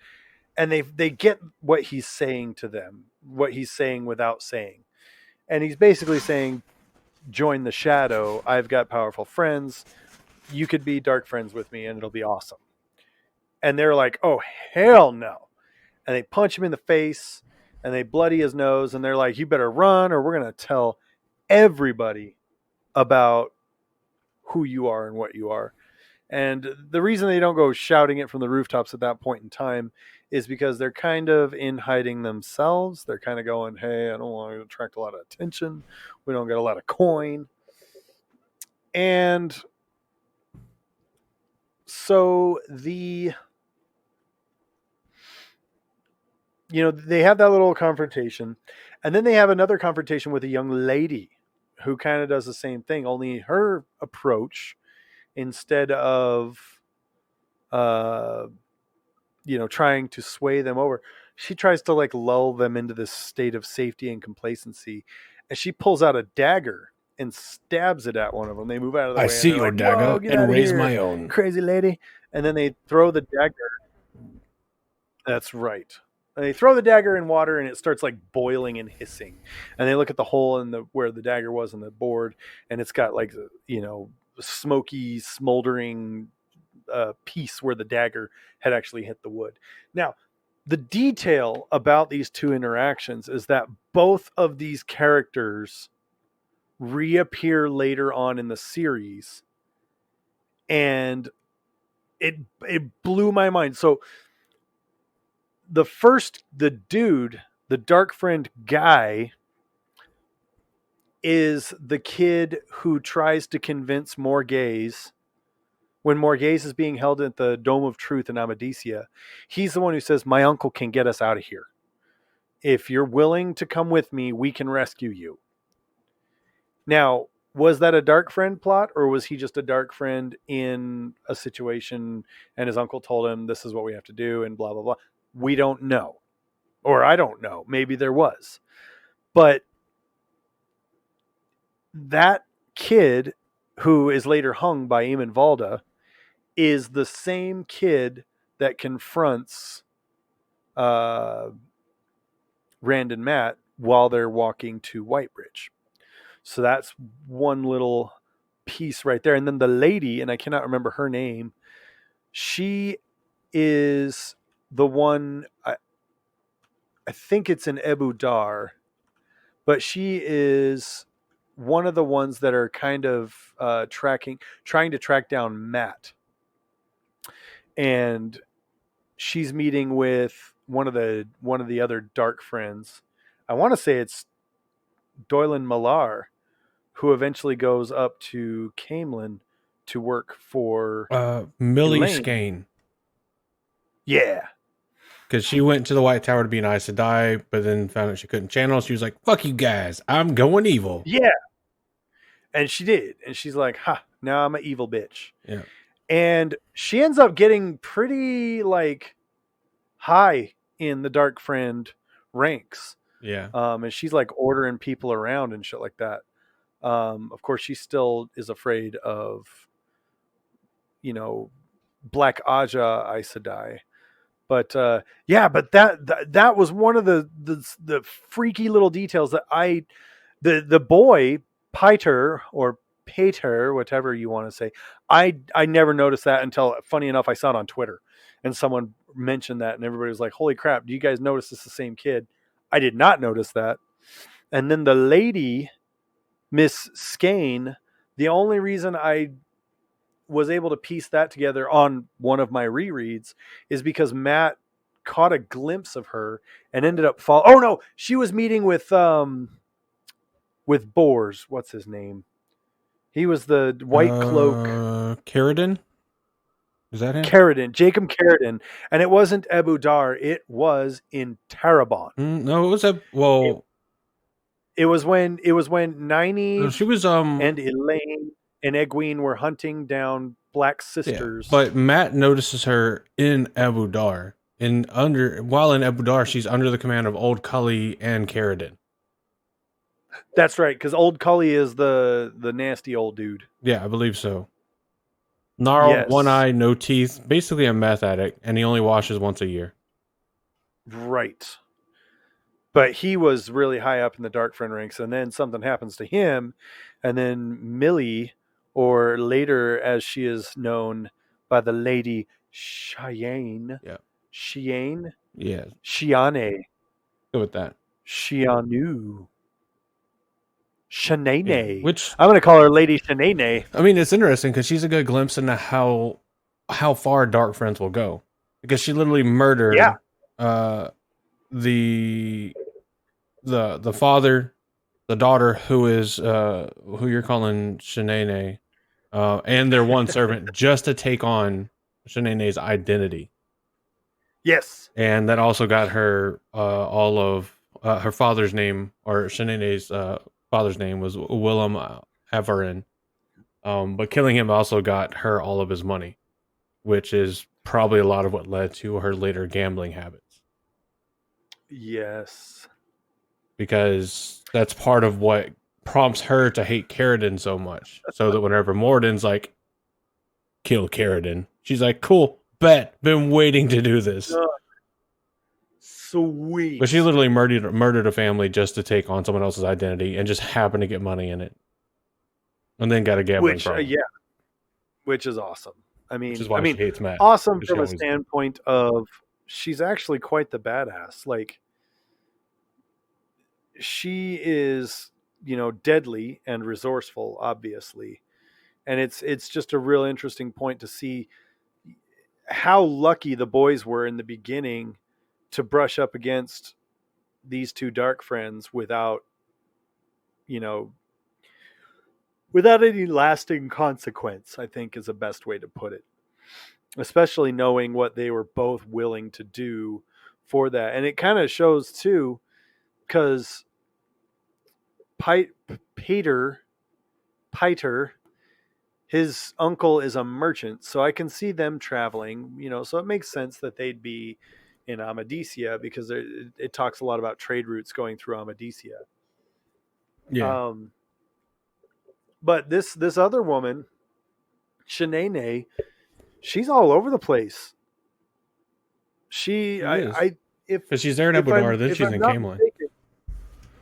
And they get what he's saying to them, what he's saying without saying. And he's basically saying, join the shadow. I've got powerful friends. You could be dark friends with me and it'll be awesome. And they're like, oh, hell no. And they punch him in the face and they bloody his nose. And they're like, you better run or we're going to tell everybody about who you are and what you are. And the reason they don't go shouting it from the rooftops at that point in time is because they're kind of in hiding themselves. They're kind of going, hey, I don't want to attract a lot of attention. We don't get a lot of coin. And so they have that little confrontation. And then they have another confrontation with a young lady who kind of does the same thing, only her approach, instead of trying to sway them over, she tries to like lull them into this state of safety and complacency, and she pulls out a dagger and stabs it at one of them. They move out of the way. I see your like, dagger get and out of raise here, my own. crazy lady. And then they throw the dagger. That's right. And they throw the dagger in water and it starts like boiling and hissing. And they look at the hole in the where the dagger was in the board, and it's got like smoky, smoldering piece where the dagger had actually hit the wood. Now, the detail about these two interactions is that both of these characters reappear later on in the series, and it blew my mind. So the dude, the dark friend guy, is the kid who tries to convince Morghese when Morghese is being held at the Dome of Truth in Amadisia. He's the one who says, my uncle can get us out of here. If you're willing to come with me, we can rescue you. Now, was that a dark friend plot, or was he just a dark friend in a situation and his uncle told him this is what we have to do and blah, blah, blah? We don't know. Or I don't know. Maybe there was. But that kid who is later hung by Eamon Valda is the same kid that confronts Rand and Matt while they're walking to Whitebridge. So that's one little piece right there. And then the lady, and I cannot remember her name, she is the one, I think it's in Ebu Dar, but she is one of the ones that are kind of trying to track down Matt. And she's meeting with one of the other dark friends. I want to say it's Doylan Millar, who eventually goes up to Camelin to work for Millie Elaine. Skane. Yeah. Because she went to the White Tower to be an Aes Sedai, but then found out she couldn't channel. She was like, fuck you guys. I'm going evil. Yeah. And she did. And she's like, ha, now I'm an evil bitch. Yeah. And she ends up getting pretty like high in the Dark Friend ranks. Yeah. And she's like ordering people around and shit like that. Of course, she still is afraid of, Black Aja Aes Sedai. But but that was one of the freaky little details that the boy Peter or Pater, whatever you want to say, I never noticed that until, funny enough, I saw it on Twitter, and someone mentioned that, and everybody was like, "Holy crap! Do you guys notice this is the same kid?" I did not notice that. And then the lady, Miss Skane, the only reason I was able to piece that together on one of my rereads is because Matt caught a glimpse of her and ended up oh no, she was meeting with Bors. What's his name? He was the white cloak. Carradine? Is that him? Carradine, Jacob Carradine. And it wasn't Abu Dar, it was in Tarabon. No, it was it was when Nynaeve she was and Elaine and Egwene were hunting down Black Sisters. Yeah, but Matt notices her in Abu Dar. While in Abu Dar, she's under the command of Old Cully and Carradine. That's right, because Old Cully is the nasty old dude. Yeah, I believe so. Gnarled, yes. One eye, no teeth, basically a meth addict, and he only washes once a year. Right. But he was really high up in the Darkfriend ranks, and then something happens to him, and then Millie, or later as she is known by the lady Cheyenne. Yeah. Cheyenne? Yeah. Shiane. Go with that. Shianu. Shanae. Yeah, which I'm going to call her Lady Shanae. I mean, it's interesting because she's a good glimpse into how far Dark Friends will go, because she literally murdered the father, the daughter, who is who you're calling Shanae, and their one servant, just to take on Shanae's identity. Yes, and that also got her all of her father's name, or Shanae's father's name was Willem Averin. But killing him also got her all of his money, which is probably a lot of what led to her later gambling habits. Yes. Because that's part of what prompts her to hate Carradine so much. So that whenever Morden's like, kill Carradine, she's like, cool, bet, been waiting to do this. Sweet. But she literally murdered a family just to take on someone else's identity and just happened to get money in it. And then got a gambling problem. Which is awesome. I mean, she hates Matt. Awesome from a standpoint of she's actually quite the badass. Like, she is, deadly and resourceful, obviously. And it's just a real interesting point to see how lucky the boys were in the beginning to brush up against these two dark friends without any lasting consequence, I think is the best way to put it. Especially knowing what they were both willing to do for that. And it kind of shows too, because Peter, his uncle is a merchant, so I can see them traveling, so it makes sense that they'd be in Amadisia, because it talks a lot about trade routes going through Amadisia. Yeah. But this other woman, Shanae, she's all over the place. Because she's there in Abu Dar, then she's in Camelin.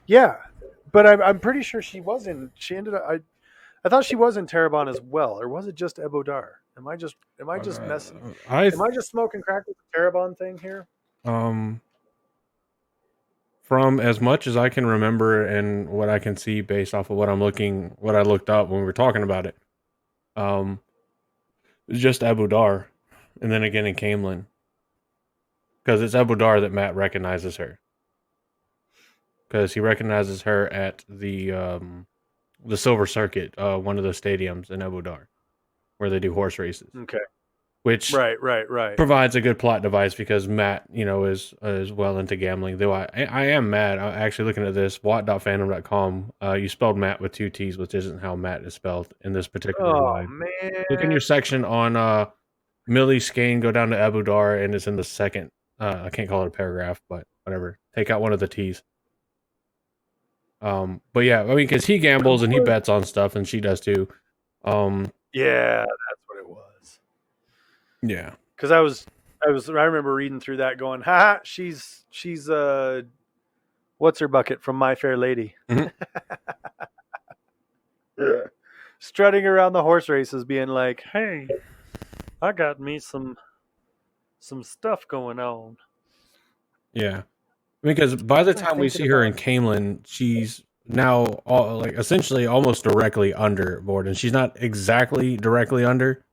Yeah, but I'm pretty sure she was in. She ended up. I thought she was in Tarabon as well, or was it just Abu Dar? Am I just messing? Am I just smoking crack with the Tarabon thing here? From as much as I can remember and what I can see based off of what I looked up when we were talking about it, it's just Abu Dar, and then again in Camelin, because it's Abu Dar that Matt recognizes her, because he recognizes her at the Silver Circuit, one of the stadiums in Abu Dar, where they do horse races. Okay. Which right provides a good plot device, because Matt, is well into gambling. Though I am Matt. I'm actually looking at this watt.fandom.com. You spelled Matt with 2 T's, which isn't how Matt is spelled in this particular line. Man. Look in your section on Millie Skane. Go down to Abu Dar, and it's in the second. I can't call it a paragraph, but whatever. Take out one of the T's. But yeah, I mean, because he gambles and he bets on stuff, and she does too. Yeah, that's what it was. Yeah, because I was I remember reading through that, going, "Ha, she's what's her bucket from My Fair Lady." Mhm. Strutting around the horse races, being like, "Hey, I got me some stuff going on." Yeah, because by the I'm time we thinking see her in about Camelin, she's now like essentially almost directly under Borden. She's not exactly directly under.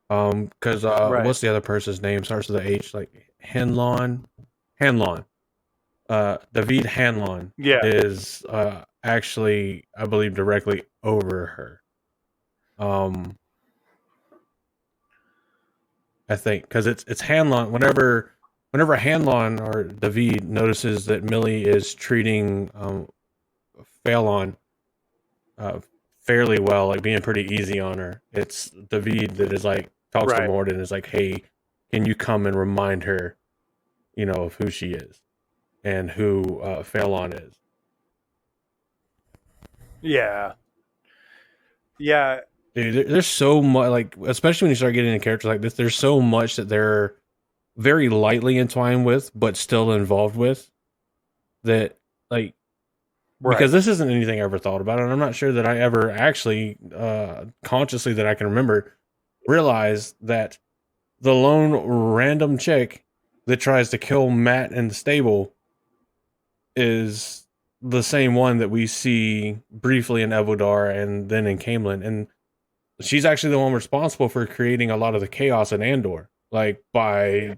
Because right. what's the other person's name? Starts with a H, like Hanlon. Hanlon. David Hanlon Yeah, is actually, I believe, directly over her. I think because it's Hanlon. Whenever Hanlon or David notices that Millie is treating Phelan uh, fairly well, like being pretty easy on her, it's David that is like talks to right. Morden and is like, "Hey, can you come and remind her, of who she is and who Phelan is?" Yeah, yeah, Dude, there's so much, like, especially when you start getting into characters like this, there's so much that they're very lightly entwined with, but still involved with that, like, right. because this isn't anything I ever thought about, and I'm not sure that I ever actually, consciously that I can remember, realized that the lone random chick that tries to kill Matt in the stable is the same one that we see briefly in Evodar and then in Camelin, and she's actually the one responsible for creating a lot of the chaos in Andor, like by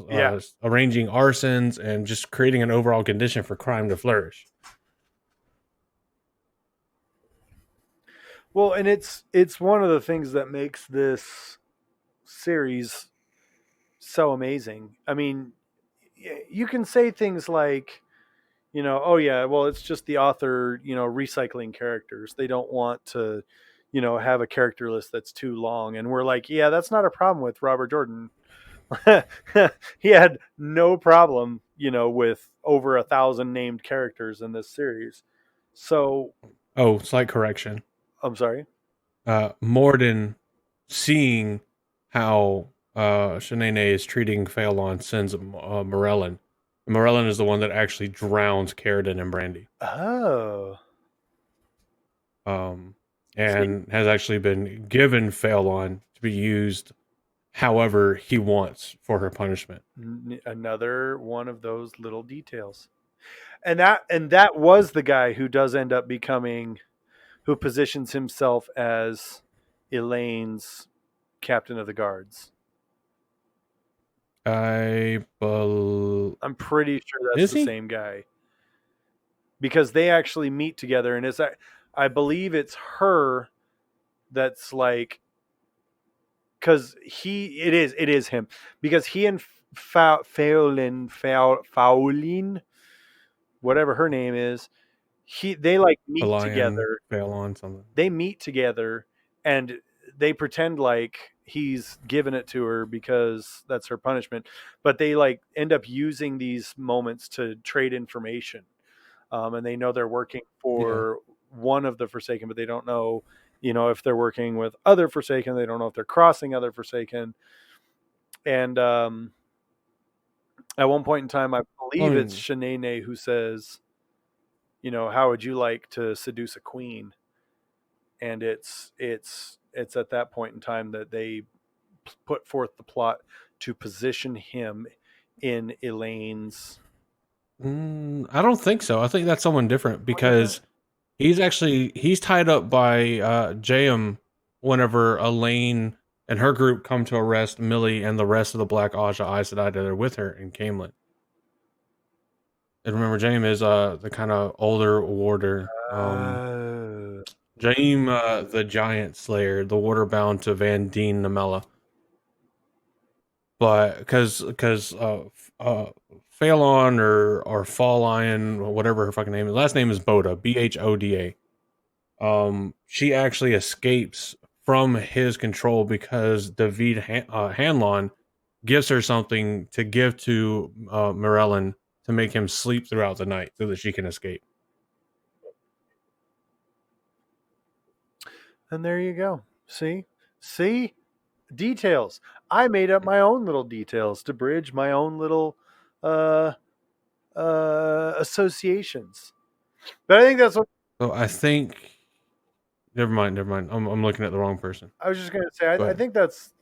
Yeah. arranging arsons and just creating an overall condition for crime to flourish. Well, and it's one of the things that makes this series so amazing. I mean, you can say things like, oh yeah, well, it's just the author, recycling characters. They don't want to, have a character list that's too long. And we're like, yeah, that's not a problem with Robert Jordan. He had no problem, with over 1,000 named characters in this series. So Oh, slight correction. I'm sorry. Morden seeing how Shanae is treating Phelan sends Morellin. Morellin is the one that actually drowns Carradine and Brandy. Oh, Um, see, and has actually been given Phelan to be used however he wants for her punishment. another one of those little details. And that was the guy who does end up becoming, who positions himself as Elaine's captain of the guards. I I'm pretty sure that's is the he? same guy, because they actually meet together, and I believe it's her that's like, because it is him, because he and Fauline, whatever her name is, they like The meet lion together. Phelan something. They meet together, and they pretend like he's given it to her because that's her punishment, but they like end up using these moments to trade information. And they know they're working Yeah. for one of the Forsaken, but they don't know, if they're working with other Forsaken. They don't know if they're crossing other Forsaken. And at one point in time, I believe it's Mm. Shanae who says, how would you like to seduce a queen? And it's at that point in time that they put forth the plot to position him in Elaine's. I don't think so. I think that's someone different What is that? because he's tied up by JM whenever Elaine and her group come to arrest Millie and the rest of the Black Aja Aes Sedai that are with her in Camelin. And remember, Jaime is the kind of older warder. Oh, Jaime, the Giant Slayer, the warder bound to Van Dien Namella. But because Phelan or Fall Lion or whatever her fucking name is, last name is Boda, Bhoda. She actually escapes from his control because David Hanlon gives her something to give to Morellin to make him sleep throughout the night so that she can escape. and there you go. See, details. I made up my own little details to bridge my own little uh, associations. But I think that's what So I think. Never mind. Never mind. I'm looking at the wrong person. I was just going to say. Go I ahead. think that's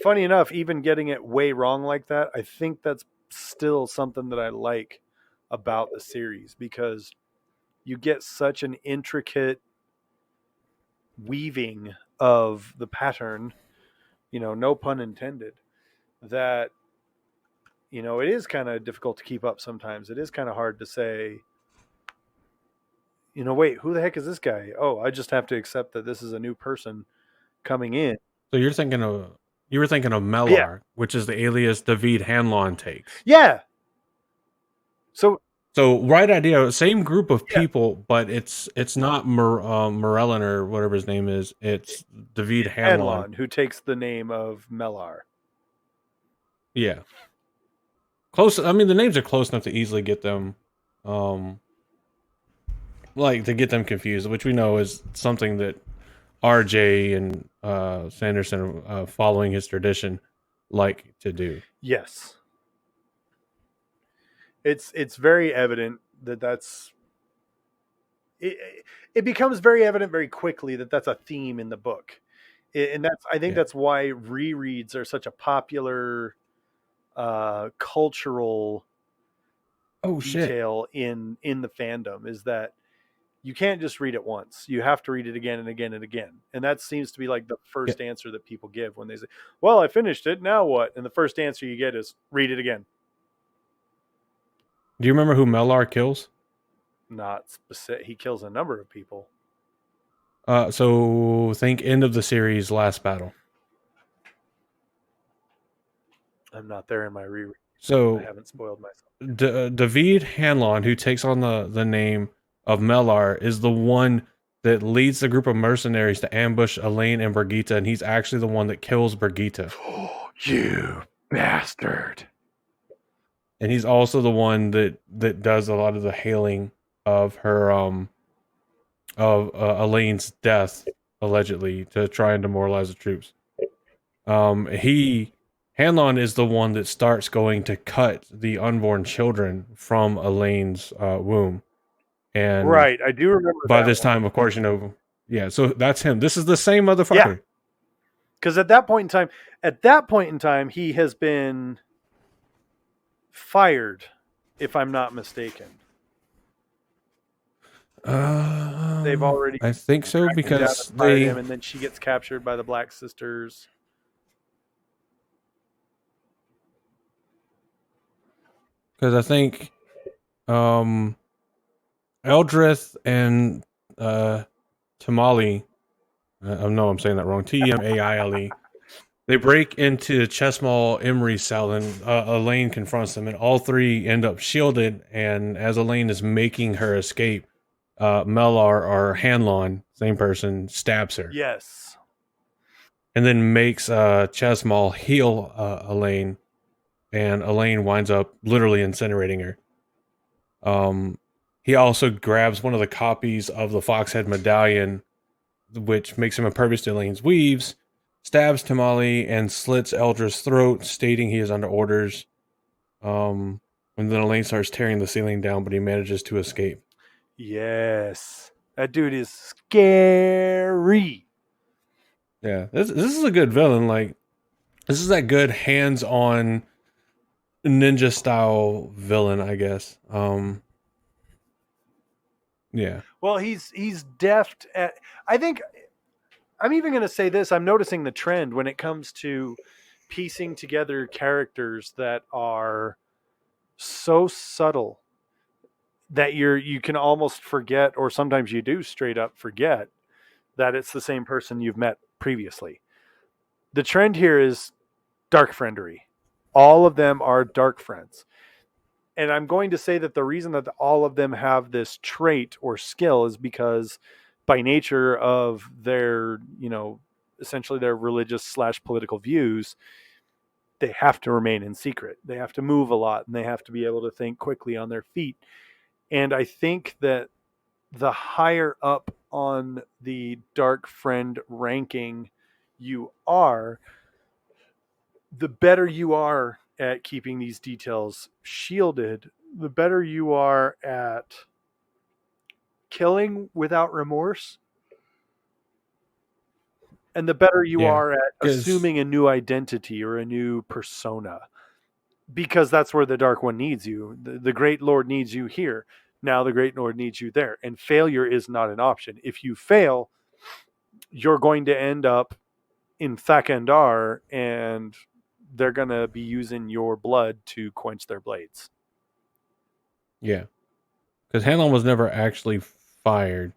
funny enough. Even getting it way wrong like that, I think that's still something that I like about the series because you get such an intricate weaving of the pattern, no pun intended, that it is kind of difficult to keep up sometimes. It is kind of hard to say, wait, who the heck is this guy? Oh, I just have to accept that this is a new person coming in. So you were thinking of Mellar, Yeah. which is the alias David Hanlon takes. Yeah. So So right idea, same group of Yeah. people, but it's not Morellon or whatever his name is. It's David Hanlon. Hanlon, who takes the name of Mellar. Yeah, close. I mean, the names are close enough to easily get them, like to get them confused, which we know is something that RJ and Sanderson, following his tradition, like to do. Yes. It's very evident that's it becomes very evident very quickly that that's a theme in the book. And I think Yeah. that's why rereads are such a popular cultural Oh shit! detail in the fandom, is that you can't just read it once. You have to read it again and again and again. And that seems to be like the first answer that people give when they say, well, I finished it. Now what? And the first answer you get is read it again. Do you remember who Mellar kills? Not specific. He kills a number of people. So think end of the series, last battle. I'm not there in my reread. So I haven't spoiled myself. David Hanlon, who takes on the name of Mellar, is the one that leads the group of mercenaries to ambush Elaine and Brigitte, and he's actually the one that kills Brigitte. Oh, you bastard. And he's also the one that does a lot of the hailing of her Elaine's death, allegedly, to try and demoralize the troops. Hanlon is the one that starts going to cut the unborn children from Elaine's womb. And Right, I do remember by that this one. time, of course, yeah, so that's him. This is the same motherfucker. Yeah. Because at that point in time, he has been fired, if I'm not mistaken. They've already I think so, tracked him down because and fired him, and then she gets captured by the Black Sisters. Because I think Eldrith and Tamali, I know I'm saying that wrong, Tmaile, they break into Chesmal Emery's cell, and Elaine confronts them, and all three end up shielded. And as Elaine is making her escape, Mellar, or Hanlon, same person, stabs her. Yes. And then makes Chesmal heal Elaine, and Elaine winds up literally incinerating her. He also grabs one of the copies of the Foxhead medallion, which makes him impervious to Elaine's weaves, stabs Tamali, and slits Eldrith's throat, stating he is under orders. And then Elaine starts tearing the ceiling down, but he manages to escape. Yes. That dude is scary. Yeah, this is a good villain. Like, this is that good hands-on ninja style villain, I guess. Yeah. Well, he's deft at. I think I'm even going to say this. I'm noticing the trend when it comes to piecing together characters that are so subtle that you can almost forget, or sometimes you do straight up forget, that it's the same person you've met previously. The trend here is dark friendery. All of them are dark friends. And I'm going to say that the reason that all of them have this trait or skill is because by nature of their, essentially their religious / political views, they have to remain in secret. They have to move a lot, and they have to be able to think quickly on their feet. And I think that the higher up on the dark friend ranking you are, the better you are at keeping these details shielded, the better you are at killing without remorse, and the better you Yeah. are at 'Cause- assuming a new identity or a new persona, because that's where the Dark One needs you. The Great Lord needs you here. Now the Great Lord needs you there, and failure is not an option. If you fail, you're going to end up in Thakandar, and they're going to be using your blood to quench their blades. Yeah. Because Hanlon was never actually fired.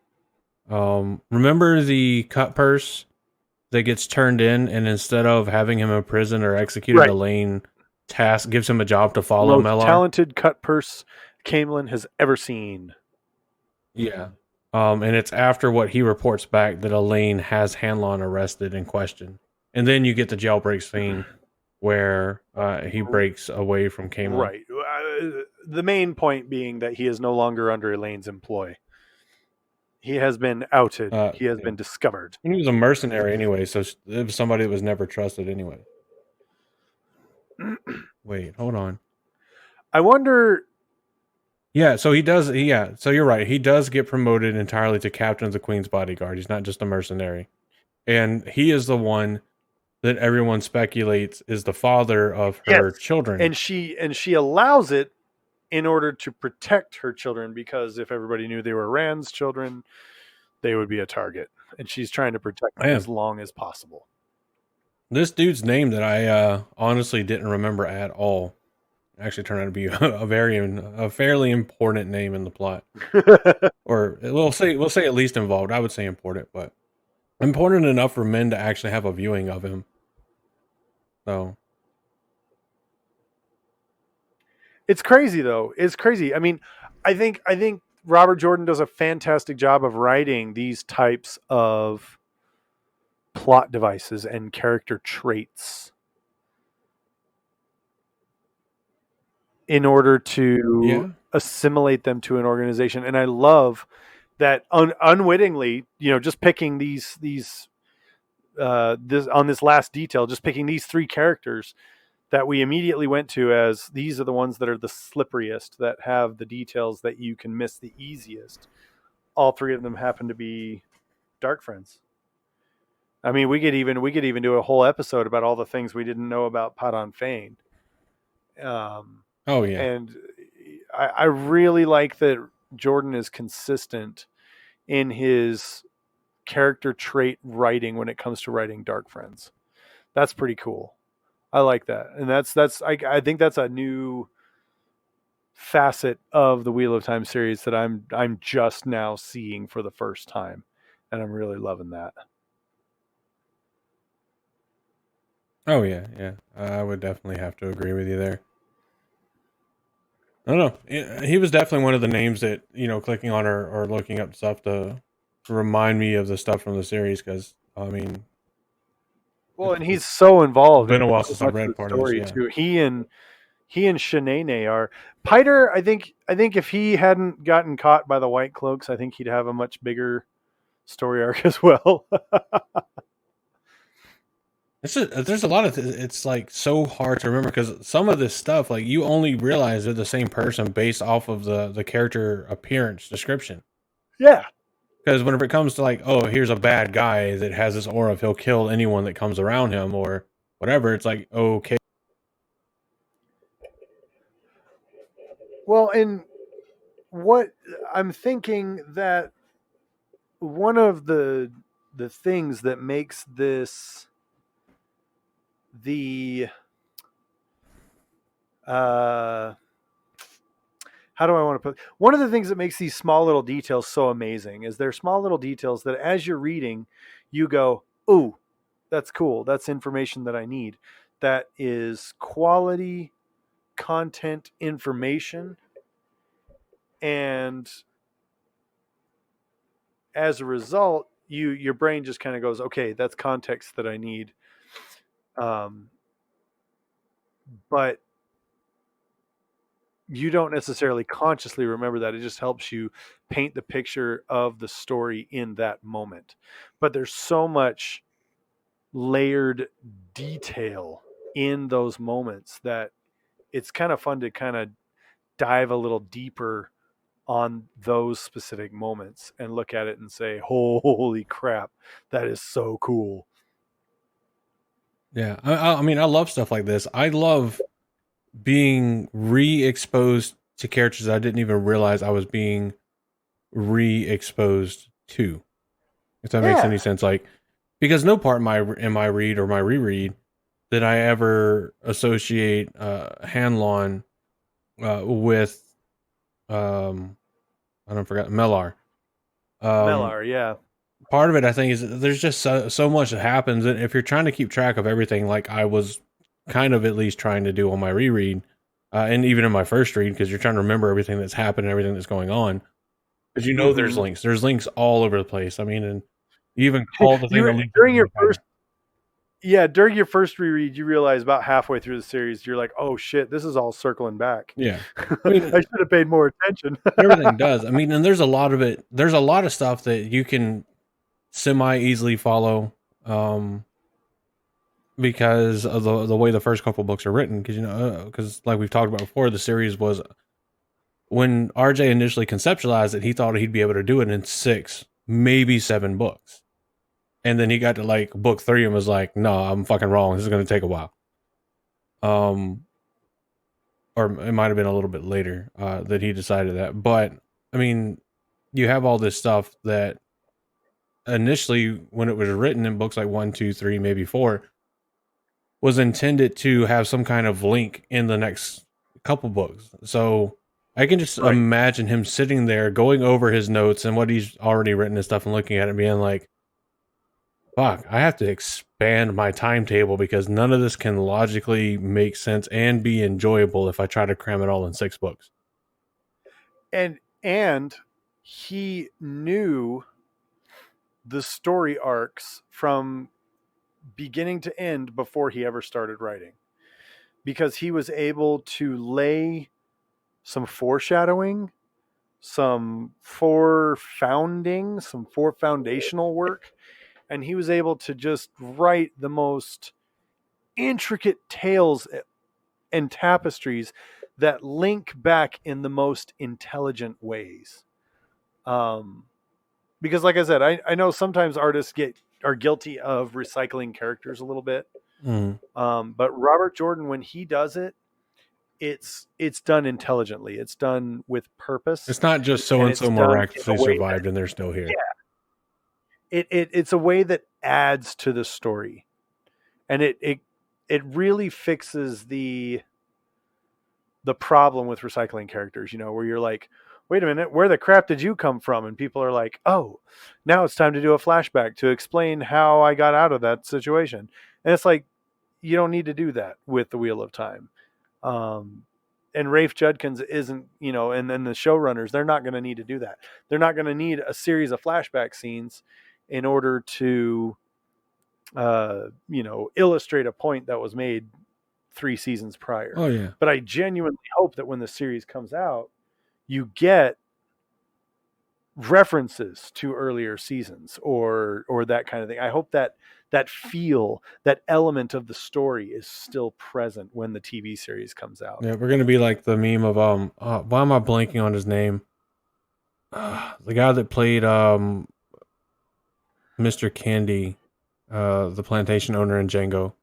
Remember the cut purse that gets turned in, and instead of having him imprisoned or executed, Right. Elaine gives him a job to follow Most Mellar. talented cut purse Camelin has ever seen. Yeah. And it's after what he reports back that Elaine has Hanlon arrested and questioned. And then you get the jailbreak scene where he breaks away from Camelin. Right. The main point being that he is no longer under Elaine's employ. He has been outed. He has been discovered. And he was a mercenary anyway, so it was somebody that was never trusted anyway. Wait, hold on. I wonder. Yeah, so he does. Yeah, so you're right. He does get promoted entirely to captain of the Queen's bodyguard. He's not just a mercenary, and he is the one that everyone speculates is the father of her children. And she allows it in order to protect her children, because if everybody knew they were Rand's children, they would be a target, and she's trying to protect them as long as possible. This dude's name that I honestly didn't remember at all actually turned out to be a fairly important name in the plot. Or we'll say at least involved. I would say important, but important enough for men to actually have a viewing of him. So it's crazy, though. It's crazy. I mean, I think Robert Jordan does a fantastic job of writing these types of plot devices and character traits in order to assimilate them to an organization. And I love that unwittingly, just picking these on this last detail, just picking these three characters that we immediately went to as these are the ones that are the slipperiest, that have the details that you can miss the easiest. All three of them happen to be Dark Friends. I mean, we could even do a whole episode about all the things we didn't know about Padan Fain. Oh yeah, and I really like that Jordan is consistent in his character trait writing when it comes to writing Dark Friends. That's pretty cool. I like that, and I think that's a new facet of the Wheel of Time series that I'm just now seeing for the first time, and I'm really loving that. Oh yeah. I would definitely have to agree with you there. I don't know. He was definitely one of the names that, clicking on or looking up stuff to remind me of the stuff from the series, because I mean, well, and he's so involved. It's been a while since I've read part of this. Yeah. Too. He and Shanae are. Piter, I think if he hadn't gotten caught by the White Cloaks, I think he'd have a much bigger story arc as well. There's a lot of it's like so hard to remember, because some of this stuff, like, you only realize they're the same person based off of the character appearance description. Yeah. Because whenever it comes to like, oh, here's a bad guy that has this aura of he'll kill anyone that comes around him or whatever, it's like, okay. Well, and what I'm thinking that one of the things that makes this how do I want to put one of the things that makes these small little details so amazing is they're small little details that as you're reading, you go, ooh, that's cool. That's information that I need. That is quality content information. And as a result, your brain just kind of goes, okay, that's context that I need. But you don't necessarily consciously remember that. It just helps you paint the picture of the story in that moment. But there's so much layered detail in those moments that it's kind of fun to kind of dive a little deeper on those specific moments and look at it and say, holy crap, that is so cool. Yeah, I mean, I love stuff like this. I love being re-exposed to characters I didn't even realize I was being re-exposed to. If that makes any sense, like because no part in my read or my reread did I ever associate Hanlon with I don't forget Mellar. Mellar, yeah. Part of it, I think, is there's just so much that happens, and if you're trying to keep track of everything, like I was kind of at least trying to do on my reread, and even in my first read, because you're trying to remember everything that's happened, and everything that's going on, because you know there's links all over the place. I mean, and you even call the thing a link during your first reread, you realize about halfway through the series, you're like, oh shit, this is all circling back. Yeah. I mean, I should have paid more attention. Everything does. I mean, and there's a lot of it. There's a lot of stuff that you can semi easily follow, because of the way the first couple books are written. Because because like we've talked about before, the series was when RJ initially conceptualized it, he thought he'd be able to do it in 6, maybe 7 books. And then he got to like book 3 and was like, no, I'm fucking wrong. This is going to take a while. Or it might have been a little bit later that he decided that. But I mean, you have all this stuff that initially, when it was written in books like 1, 2, 3, maybe 4, was intended to have some kind of link in the next couple books. So I can just imagine him sitting there going over his notes and what he's already written and stuff and looking at it and being like, fuck, I have to expand my timetable because none of this can logically make sense and be enjoyable if I try to cram it all in 6 books. And he knew the story arcs from beginning to end before he ever started writing, because he was able to lay some foreshadowing, some foundational work, and he was able to just write the most intricate tales and tapestries that link back in the most intelligent ways. Because like I said, I know sometimes artists are guilty of recycling characters a little bit. But Robert Jordan, when he does it, it's done intelligently. It's done with purpose. It's not just so-and-so miraculously survived and they're still here. Yeah. It's a way that adds to the story. And it really fixes the problem with recycling characters, where you're like, wait a minute, where the crap did you come from? And people are like, oh, now it's time to do a flashback to explain how I got out of that situation. And it's like, you don't need to do that with the Wheel of Time. And Rafe Judkins isn't, and then the showrunners, they're not going to need to do that. They're not going to need a series of flashback scenes in order to, illustrate a point that was made 3 seasons prior. Oh, yeah. But I genuinely hope that when the series comes out, you get references to earlier seasons or that kind of thing. I hope that feel, that element of the story is still present when the TV series comes out. Yeah, we're going to be like the meme of, why am I blanking on his name? The guy that played Mr. Candy, the plantation owner in Django.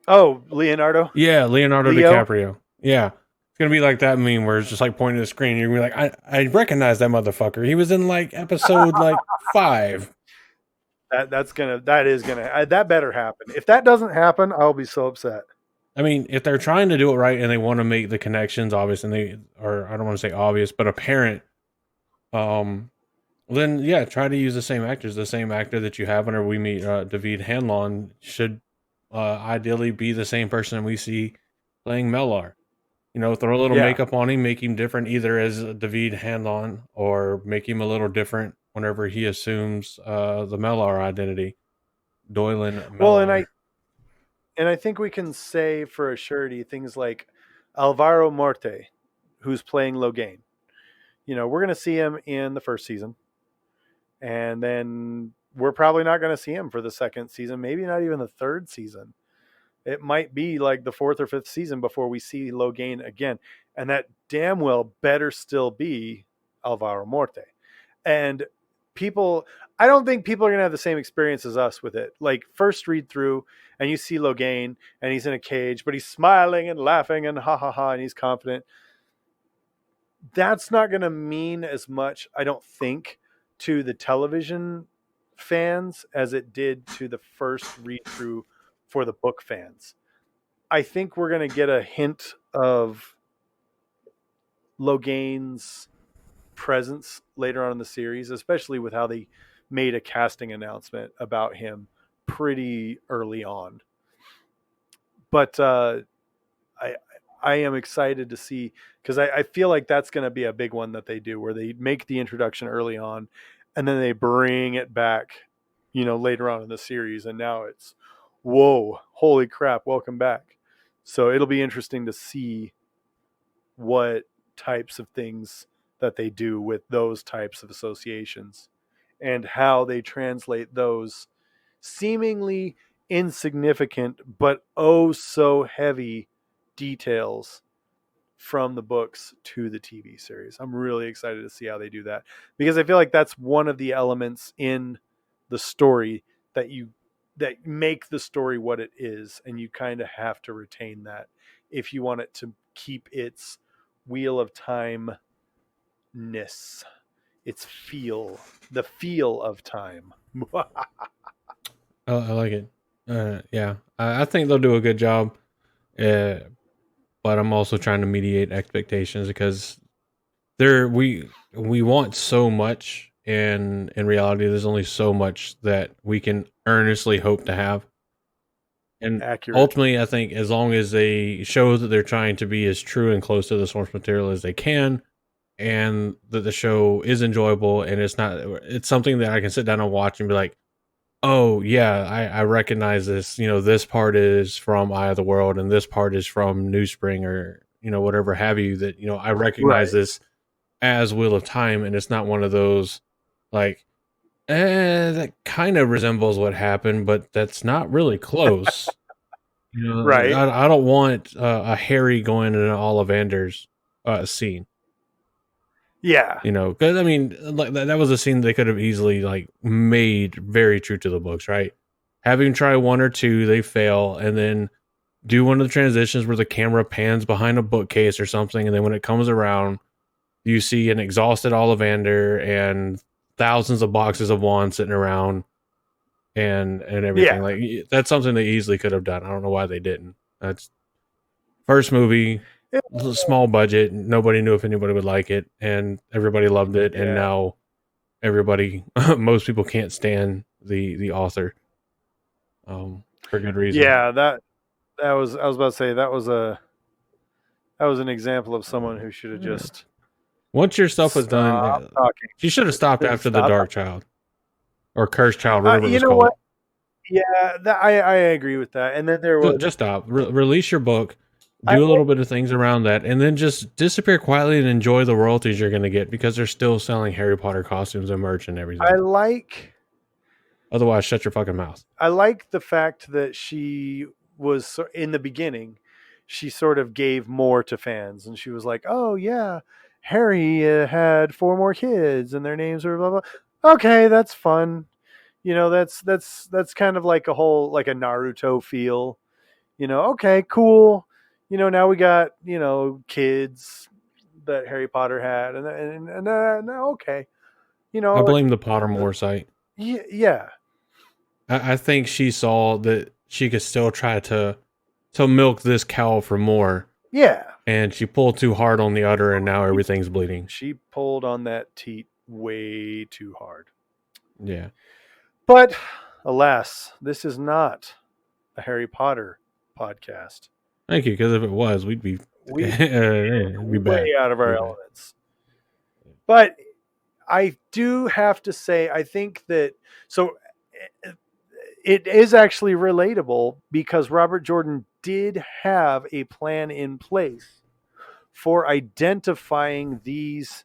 Oh, Leonardo? Yeah, Leonardo DiCaprio. Yeah. It's going to be like that meme where it's just like pointing to the screen. You're going to be like, I recognize that motherfucker. He was in like episode like 5. That better happen. If that doesn't happen, I'll be so upset. I mean, if they're trying to do it right and they want to make the connections obvious and I don't want to say obvious, but apparent, then yeah, try to use the same actors. The same actor that you have whenever we meet David Hanlon should ideally be the same person we see playing Mellar. Throw a little makeup on him, make him different either as David Hanlon or make him a little different whenever he assumes the Mellar identity. Doylan Mellar. Well, and I think we can say for a surety things like Alvaro Morte, who's playing Logain. We're going to see him in the first season. And then we're probably not going to see him for the second season, maybe not even the third season. It might be like the fourth or fifth season before we see Logain again. And that damn well better still be Alvaro Morte. And people, I don't think people are going to have the same experience as us with it. Like, first read through, and you see Logain, and he's in a cage, but he's smiling and laughing and ha ha ha, and he's confident. That's not going to mean as much, I don't think, to the television fans as it did to the first read through for the book fans. I think we're going to get a hint of Logain's presence later on in the series, especially with how they made a casting announcement about him pretty early on. But I am excited to see, because I feel like that's going to be a big one that they do, where they make the introduction early on and then they bring it back, later on in the series. And now it's, whoa, holy crap, welcome back. So it'll be interesting to see what types of things that they do with those types of associations and how they translate those seemingly insignificant but oh so heavy details from the books to the TV series. I'm really excited to see how they do that, because I feel like that's one of the elements in the story that make the story what it is, and you kind of have to retain that if you want it to keep its Wheel of Time ness, its the feel of time. I like it. Yeah, I think they'll do a good job. But I'm also trying to mediate expectations, because we want so much, and in reality, there's only so much that we can earnestly hope to have. And Accurate. Ultimately, I think as long as they show that they're trying to be as true and close to the source material as they can, and that the show is enjoyable, and it's something that I can sit down and watch and be like, oh yeah, I recognize this. This part is from Eye of the World, and this part is from New Spring, or whatever have you. That I recognize this as Wheel of Time, and it's not one of those like, that kind of resembles what happened, but that's not really close. Right. I don't want a Harry going in an Ollivander's scene. Yeah. Because I mean, like that was a scene they could have easily like made very true to the books, right? Having tried one or two, they fail, and then do one of the transitions where the camera pans behind a bookcase or something, and then when it comes around, you see an exhausted Ollivander and thousands of boxes of wands sitting around, and everything. Yeah. Like, that's something they easily could have done. I don't know why they didn't. That's first movie. Small budget, nobody knew if anybody would like it, and everybody loved it. And now most people can't stand the author, for good reason. Yeah, that was, I was about to say, that was an example of someone who should have just, once your stuff was done, talking. She should have stopped after the Dark Child or Cursed Child, whatever it was called. What? Yeah, I agree with that. And then there was just stop, release your book. Do a little bit of things around that, and then just disappear quietly and enjoy the royalties you're going to get, because they're still selling Harry Potter costumes and merch and everything. Otherwise, shut your fucking mouth. I like the fact that she was, in the beginning, she sort of gave more to fans, and she was like, "Oh yeah, Harry had 4 more kids, and their names were blah blah." Okay, that's fun. That's kind of like a Naruto feel. Okay, cool. Now we got, kids that Harry Potter had, and okay. I blame the Pottermore site. Yeah. I think she saw that she could still try to milk this cow for more. Yeah. And she pulled too hard on the udder, and now everything's bleeding. She pulled on that teat way too hard. Yeah. But alas, this is not a Harry Potter podcast. Thank you, because if it was, we'd be way bad. Out of our elements. But I do have to say, I think that it is actually relatable, because Robert Jordan did have a plan in place for identifying these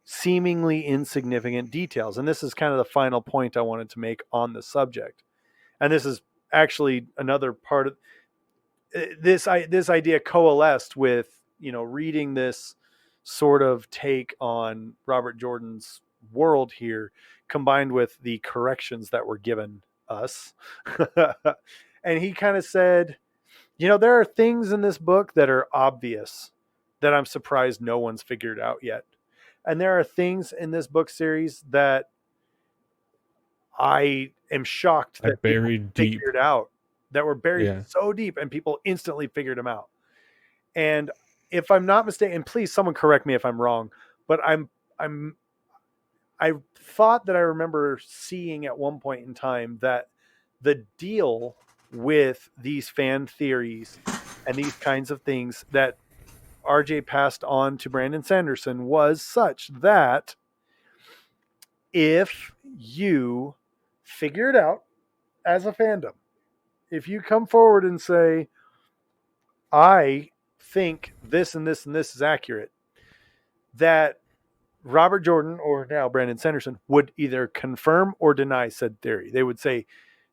seemingly insignificant details. And this is kind of the final point I wanted to make on the subject. And this is actually another part of this idea coalesced with, reading this sort of take on Robert Jordan's world here, combined with the corrections that were given us. And he kind of said, there are things in this book that are obvious that I'm surprised no one's figured out yet. And there are things in this book series that I am shocked that buried people deep. figured out, that were buried Yeah. so deep, and people instantly figured them out. And if I'm not mistaken, please someone correct me if I'm wrong, but I thought that I remember seeing at one point in time that the deal with these fan theories and these kinds of things that RJ passed on to Brandon Sanderson was such that if you figure it out as a fandom, if you come forward and say, I think this and this and this is accurate, that Robert Jordan, or now Brandon Sanderson, would either confirm or deny said theory. They would say,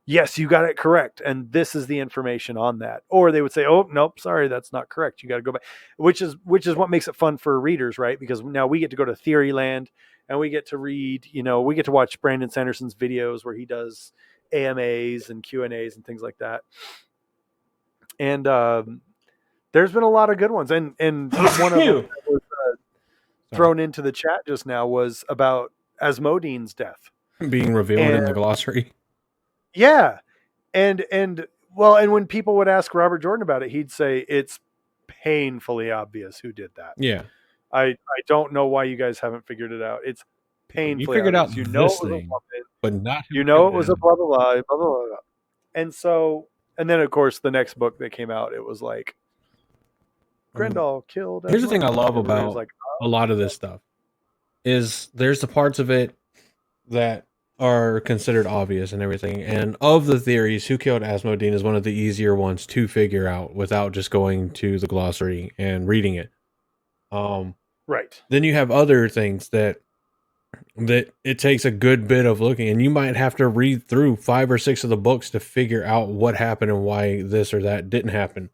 yes, you got it correct, and this is the information on that. Or they would say, oh, nope, sorry, that's not correct. You got to go back. Which is what makes it fun for readers, right? Because now we get to go to Theoryland, and we get to read, we get to watch Brandon Sanderson's videos where he does AMAs and Q&As and things like that. And there's been a lot of good ones. And one of them that was thrown into the chat just now was about Asmodean's death being revealed in the glossary. Yeah. And when people would ask Robert Jordan about it, he'd say it's painfully obvious who did that. Yeah. I don't know why you guys haven't figured it out. It's painfully you figured obvious. out You know this it was thing, a woman, but not it was a blah blah blah blah blah blah. And so, and then of course the next book that came out, it was like Grendel killed. Here's the thing I love everybody about was like, a lot of this stuff is there's the parts of it that are considered obvious and everything. And of the theories, who killed Asmodean is one of the easier ones to figure out without just going to the glossary and reading it. right. Then you have other things that it takes a good bit of looking, and you might have to read through 5 or 6 of the books to figure out what happened and why this or that didn't happen.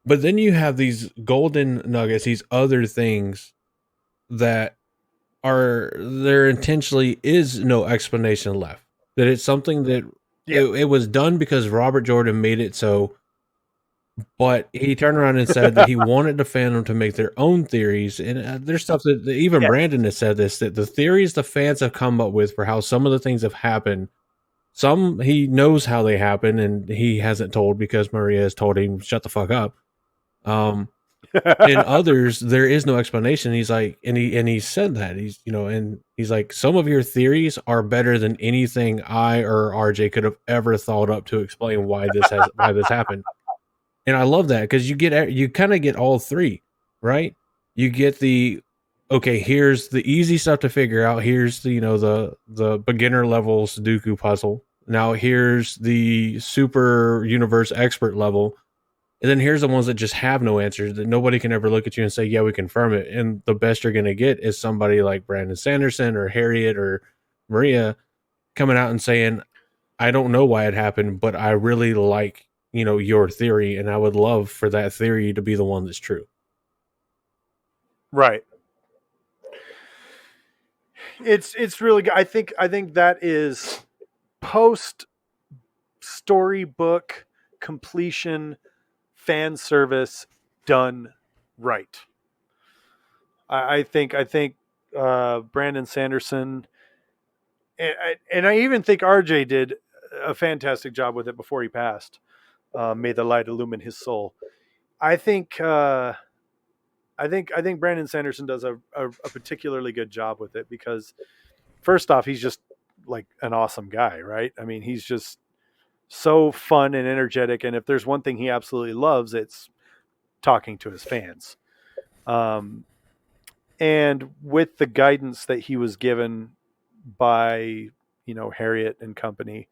But then you have these golden nuggets, these other things that there intentionally is no explanation left. That it's something that it was done because Robert Jordan made it so, but he turned around and said that he wanted the fandom to make their own theories. And there's stuff that even Brandon has said this, that the theories the fans have come up with for how some of the things have happened, some he knows how they happen and he hasn't told because Maria has told him, shut the fuck up. In others, there is no explanation. He's like, and he said that and he's like, some of your theories are better than anything I or RJ could have ever thought up to explain why this happened. And I love that because you kind of get all three, right? You get okay, here's the easy stuff to figure out. Here's the beginner level Sudoku puzzle. Now here's the super universe expert level. And then here's the ones that just have no answers, that nobody can ever look at you and say, yeah, we confirm it. And the best you're going to get is somebody like Brandon Sanderson or Harriet or Maria coming out and saying, I don't know why it happened, but I really like, your theory. And I would love for that theory to be the one that's true. Right. It's really good. I think that is post storybook completion fan service done right. I think Brandon Sanderson and I even think RJ did a fantastic job with it before he passed. May the light illumine his soul. I think Brandon Sanderson does a particularly good job with it because first off, he's just like an awesome guy, right? I mean, he's just so fun and energetic. And if there's one thing he absolutely loves, it's talking to his fans. And with the guidance that he was given by, Harriet and company,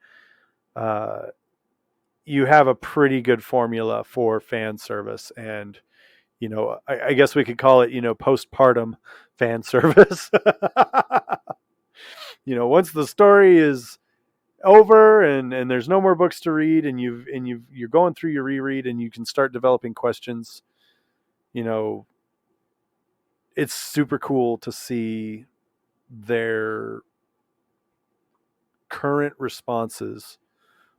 you have a pretty good formula for fan service. And I guess we could call it, postpartum fan service. Once the story is over and there's no more books to read, and you're going through your reread, and you can start developing questions. It's super cool to see their current responses,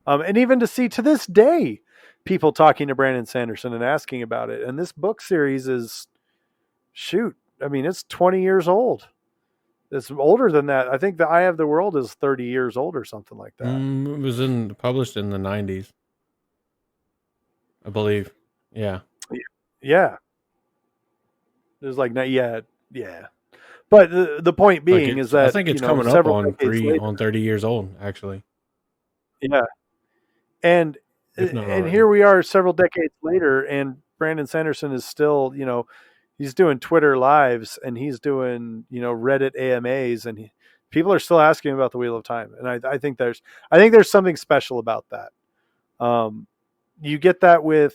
and even to see to this day people talking to Brandon Sanderson and asking about it. And this book series is, it's 20 years old. It's older than that. I think The Eye of the World is 30 years old or something like that. It was published in the 90s, I believe. Yeah. Yeah. There's like, yeah. But the point being is that I think it's coming up on 30 years old, actually. Yeah. And here we are several decades later, and Brandon Sanderson is still, he's doing Twitter lives, and he's doing, Reddit AMAs, and people are still asking about the Wheel of Time. And I think there's something special about that. You get that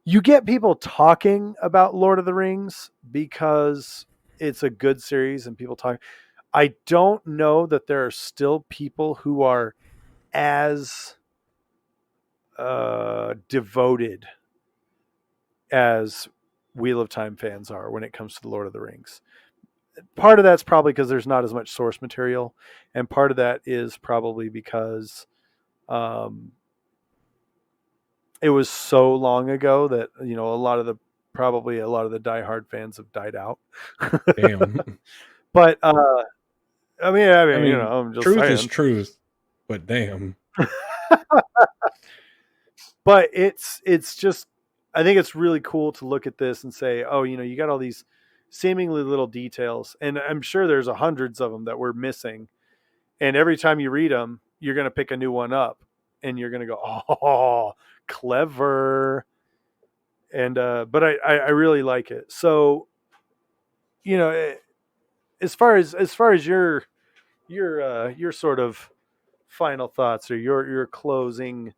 you get people talking about Lord of the Rings because it's a good series and people talk. I don't know that there are still people who are as devoted as Wheel of Time fans are when it comes to the Lord of the Rings. Part of that's probably because there's not as much source material, and part of that is probably because it was so long ago that a lot of the diehard fans have died out. Damn. But I'm just truth saying. is truth, but damn. But it's just, I think it's really cool to look at this and say, oh, you got all these seemingly little details, and I'm sure there's hundreds of them that we're missing. And every time you read them, you're going to pick a new one up, and you're going to go, oh, clever. And but I really like it. So, as far as your sort of final thoughts or your closing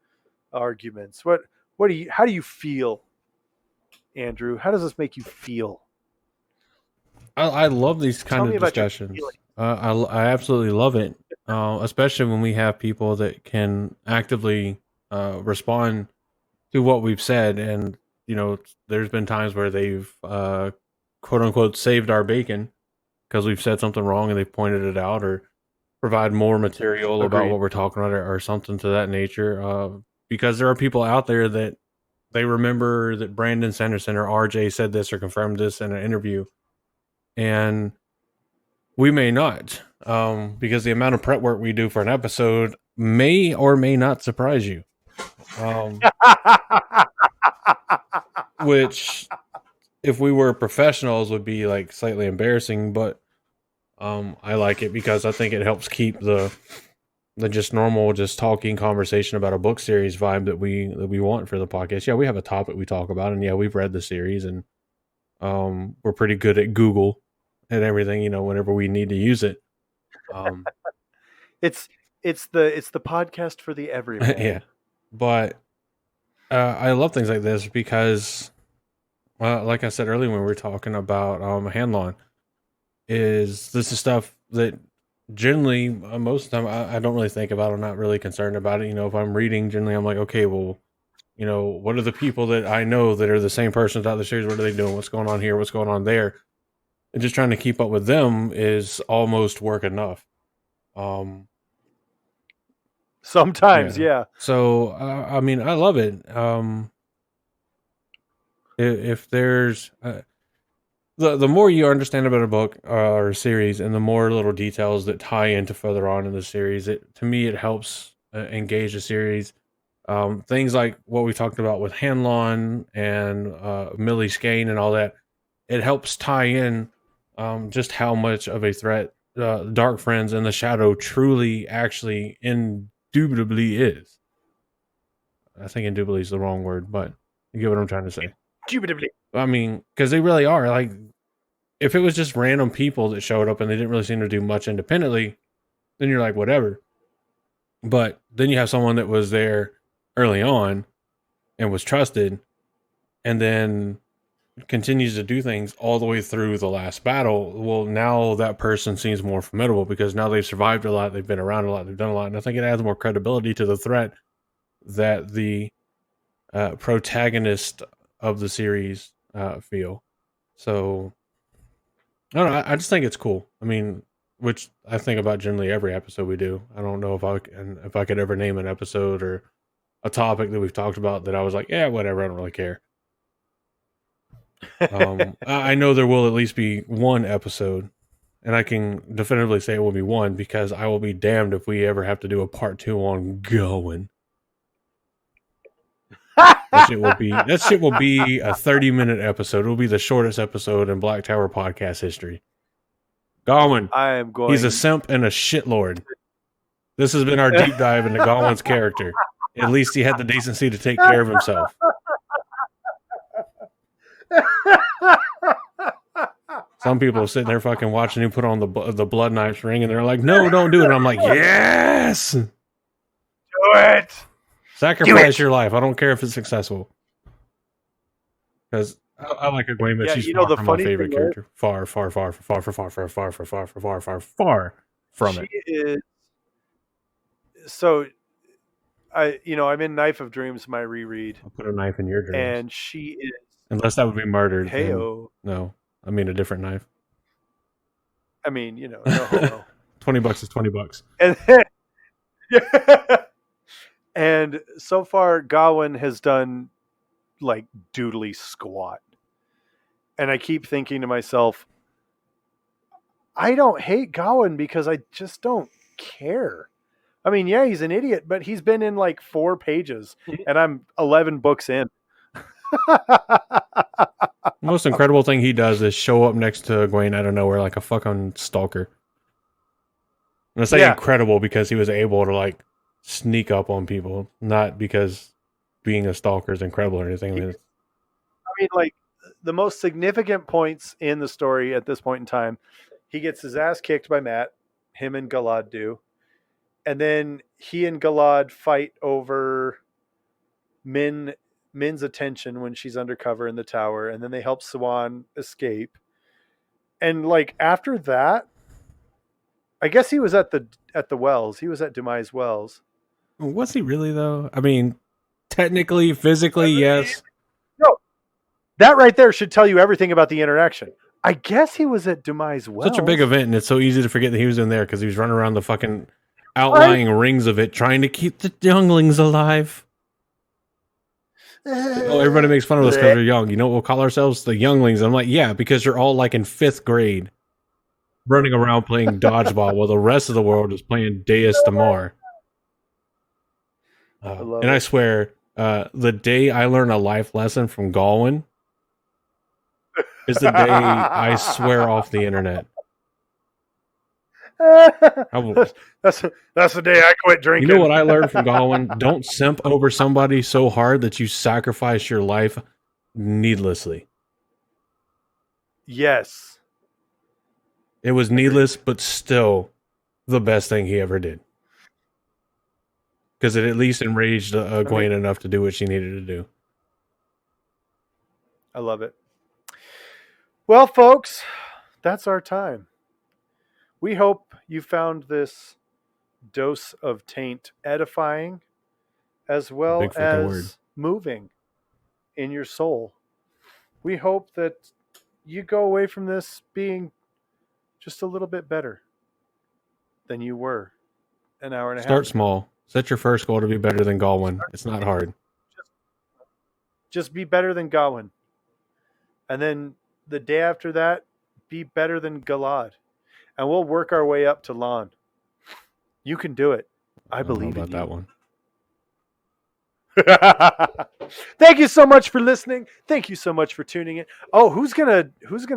arguments, how do you feel, Andrew? How does this make you feel? I love these kind of discussions. I absolutely love it, especially when we have people that can actively respond to what we've said. And there's been times where they've quote unquote saved our bacon because we've said something wrong, and they've pointed it out or provide more material about what we're talking about or something to that nature. Because there are people out there that they remember that Brandon Sanderson or RJ said this or confirmed this in an interview, and we may not, because the amount of prep work we do for an episode may or may not surprise you. Which, if we were professionals, would be like slightly embarrassing, but I like it because I think it helps keep the just normal, just talking conversation about a book series vibe that we want for the podcast. Yeah, we have a topic we talk about, and yeah, we've read the series, and we're pretty good at Google and everything, whenever we need to use it. It's the podcast for the everyman. Yeah, but I love things like this because, like I said earlier when we were talking about Hanlon, this is stuff that generally most of the time I don't really think about. I'm not really concerned about it. If I'm reading, generally I'm like, okay, well, what are the people that I know that are the same persons out the series? What are they doing? What's going on here? What's going on there? And just trying to keep up with them is almost work enough. Sometimes, yeah. So, I love it. If there's the more you understand about a book or a series, and the more little details that tie into further on in the series, to me it helps engage the series. Things like what we talked about with Hanlon and Millie Skane and all that, it helps tie in just how much of a threat Dark Friends and the Shadow truly, actually, indubitably is. I think indubitably is the wrong word, but you get what I'm trying to say. Indubitably. Because they really are. Like, if it was just random people that showed up and they didn't really seem to do much independently, then you're like, whatever. But then you have someone that was there early on and was trusted, and then continues to do things all the way through the last battle, well, now that person seems more formidable because now they've survived a lot, they've been around a lot, they've done a lot, and I think it adds more credibility to the threat that the protagonist of the series feel. So I don't know. I just think it's cool. I mean, which I think about generally every episode we do. I don't know if I could ever name an episode or a topic that we've talked about that I was like, yeah, whatever. I don't really care. I know there will at least be one episode, and I can definitively say it will be one because I will be damned if we ever have to do a part 2 on Going. That shit will be a 30-minute episode. It will be the shortest episode in Black Tower podcast history. Gawain, I am going. he's a simp and a shitlord. This has been our deep dive into Gawain's character. At least he had the decency to take care of himself. Some people are sitting there fucking watching you put on the blood knives ring, and they're like, "No, don't do it." And I'm like, "Yes, Do it. sacrifice your life. I don't care if it's successful." Because I like Egwene, but Yeah, she's you know, far the from my funny favorite thing character. Far from it. She is. So, I'm in Knife of Dreams, my reread, I'll put a knife in your dreams. and she is. Unless that would be murdered. then Heyo. No, I mean a different knife. I mean, no homo. $20 is $20. And and so far, Gawain has done like doodly squat, and I keep thinking to myself, I don't hate Gawain because I just don't care. I mean, yeah, he's an idiot, but he's been in like 4 pages, and I'm 11 books in. The most incredible thing he does is show up next to Egwene out of nowhere like a fucking stalker. And I say Yeah. incredible because he was able to like sneak up on people, not because being a stalker is incredible or anything. I mean, I mean, like the most significant points in the story at this point in time, he gets his ass kicked by Matt. Him and Galad do, and then he and Galad fight over Min's attention when she's undercover in the tower, and then they help Siwan escape. And like after that, I guess he was at the wells. He was at Demise Wells. was he really though? I mean, technically, physically, yes. That right there should tell you everything about the interaction. I guess he was at Demise Wells. Such a big event, and it's so easy to forget that he was in there because he was running around the fucking outlying rings of it, trying to keep the younglings alive. Oh, everybody makes fun of us because we're young. You know what we'll call ourselves? The younglings. I'm like, yeah, because you're all like in 5th grade, running around playing dodgeball while the rest of the world is playing Deus Damar. And I swear, the day I learn a life lesson from Gawain is the day I swear off the internet. That's the day I quit drinking. You know what I learned from Gawain? Don't simp over somebody so hard that you sacrifice your life needlessly. Yes. It was needless, but still the best thing he ever did. Because it at least enraged Egwene enough to do what she needed to do. I love it. Well, folks, that's our time. We hope you found this dose of taint edifying as well Big fucking word. as moving in your soul. We hope that you go away from this being just a little bit better than you were an hour and a half Start ago. small. Set your first goal to be better than Gawain. It's not hard. Just be better than Gawain. And then the day after that, be better than Galad. And we'll work our way up to Lan. You can do it. I don't know believe in about you. that one. Thank you so much for listening. Thank you so much for tuning in. Oh, who's gonna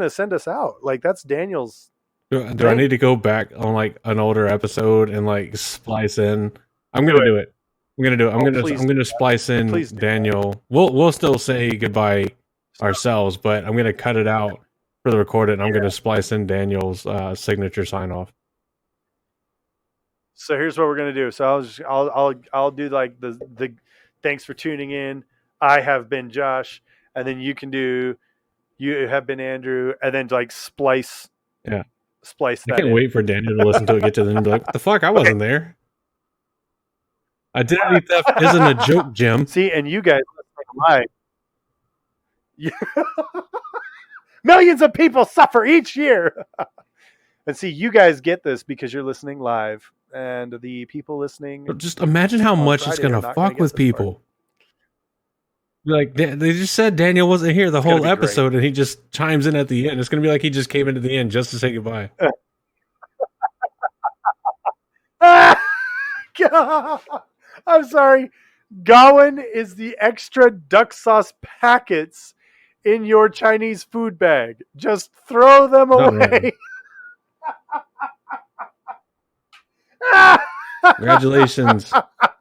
send us out? Like that's Daniel's. Do I need to go back on like an older episode and like splice in? I'm gonna do it. I'm gonna do it. I'm gonna splice in Please do. Daniel. We'll still say goodbye ourselves, but I'm gonna cut it out for the recorded. And I'm gonna splice in Daniel's signature sign off. So here's what we're gonna do. So I'll do like the thanks for tuning in. I have been Josh, and then you can do You have been Andrew, and then like splice Yeah. that I can't in. wait for Daniel to listen to it, get to the end, and be like, "What the fuck? I wasn't there. Identity theft isn't a joke, Jim." See, and you guys live. Millions of people suffer each year. And see, you guys get this because you're listening live, and the people listening. But just imagine how on much it's Friday are gonna not gonna fuck get with this people. Like they just said Daniel wasn't here the It's gonna whole be great. episode, and he just chimes in at the end. It's gonna be like he just came into the end just to say goodbye. I'm sorry. Gawain is the extra duck sauce packets in your Chinese food bag. Just throw them Done away. Congratulations,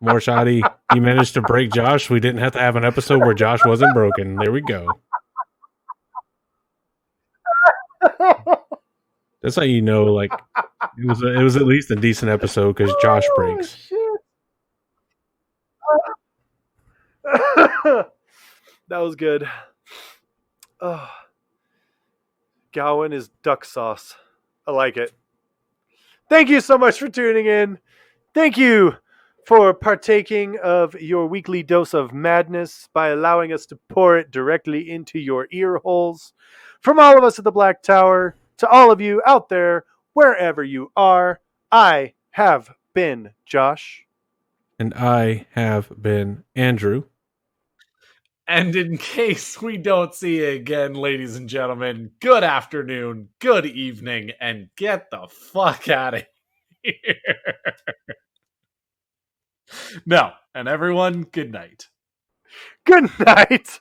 Morshadi. You managed to break Josh. We didn't have to have an episode where Josh wasn't broken. There we go. That's how you know, like it was at least a decent episode because Josh breaks. That was good. Oh. Gawain is duck sauce. I like it. Thank you so much for tuning in. Thank you for partaking of your weekly dose of madness by allowing us to pour it directly into your ear holes. From all of us at the Black Tower, to all of you out there, wherever you are, I have been Josh. And I have been Andrew. And in case we don't see you again, ladies and gentlemen, good afternoon, good evening, and get the fuck out of here. No, and everyone, good night. Good night.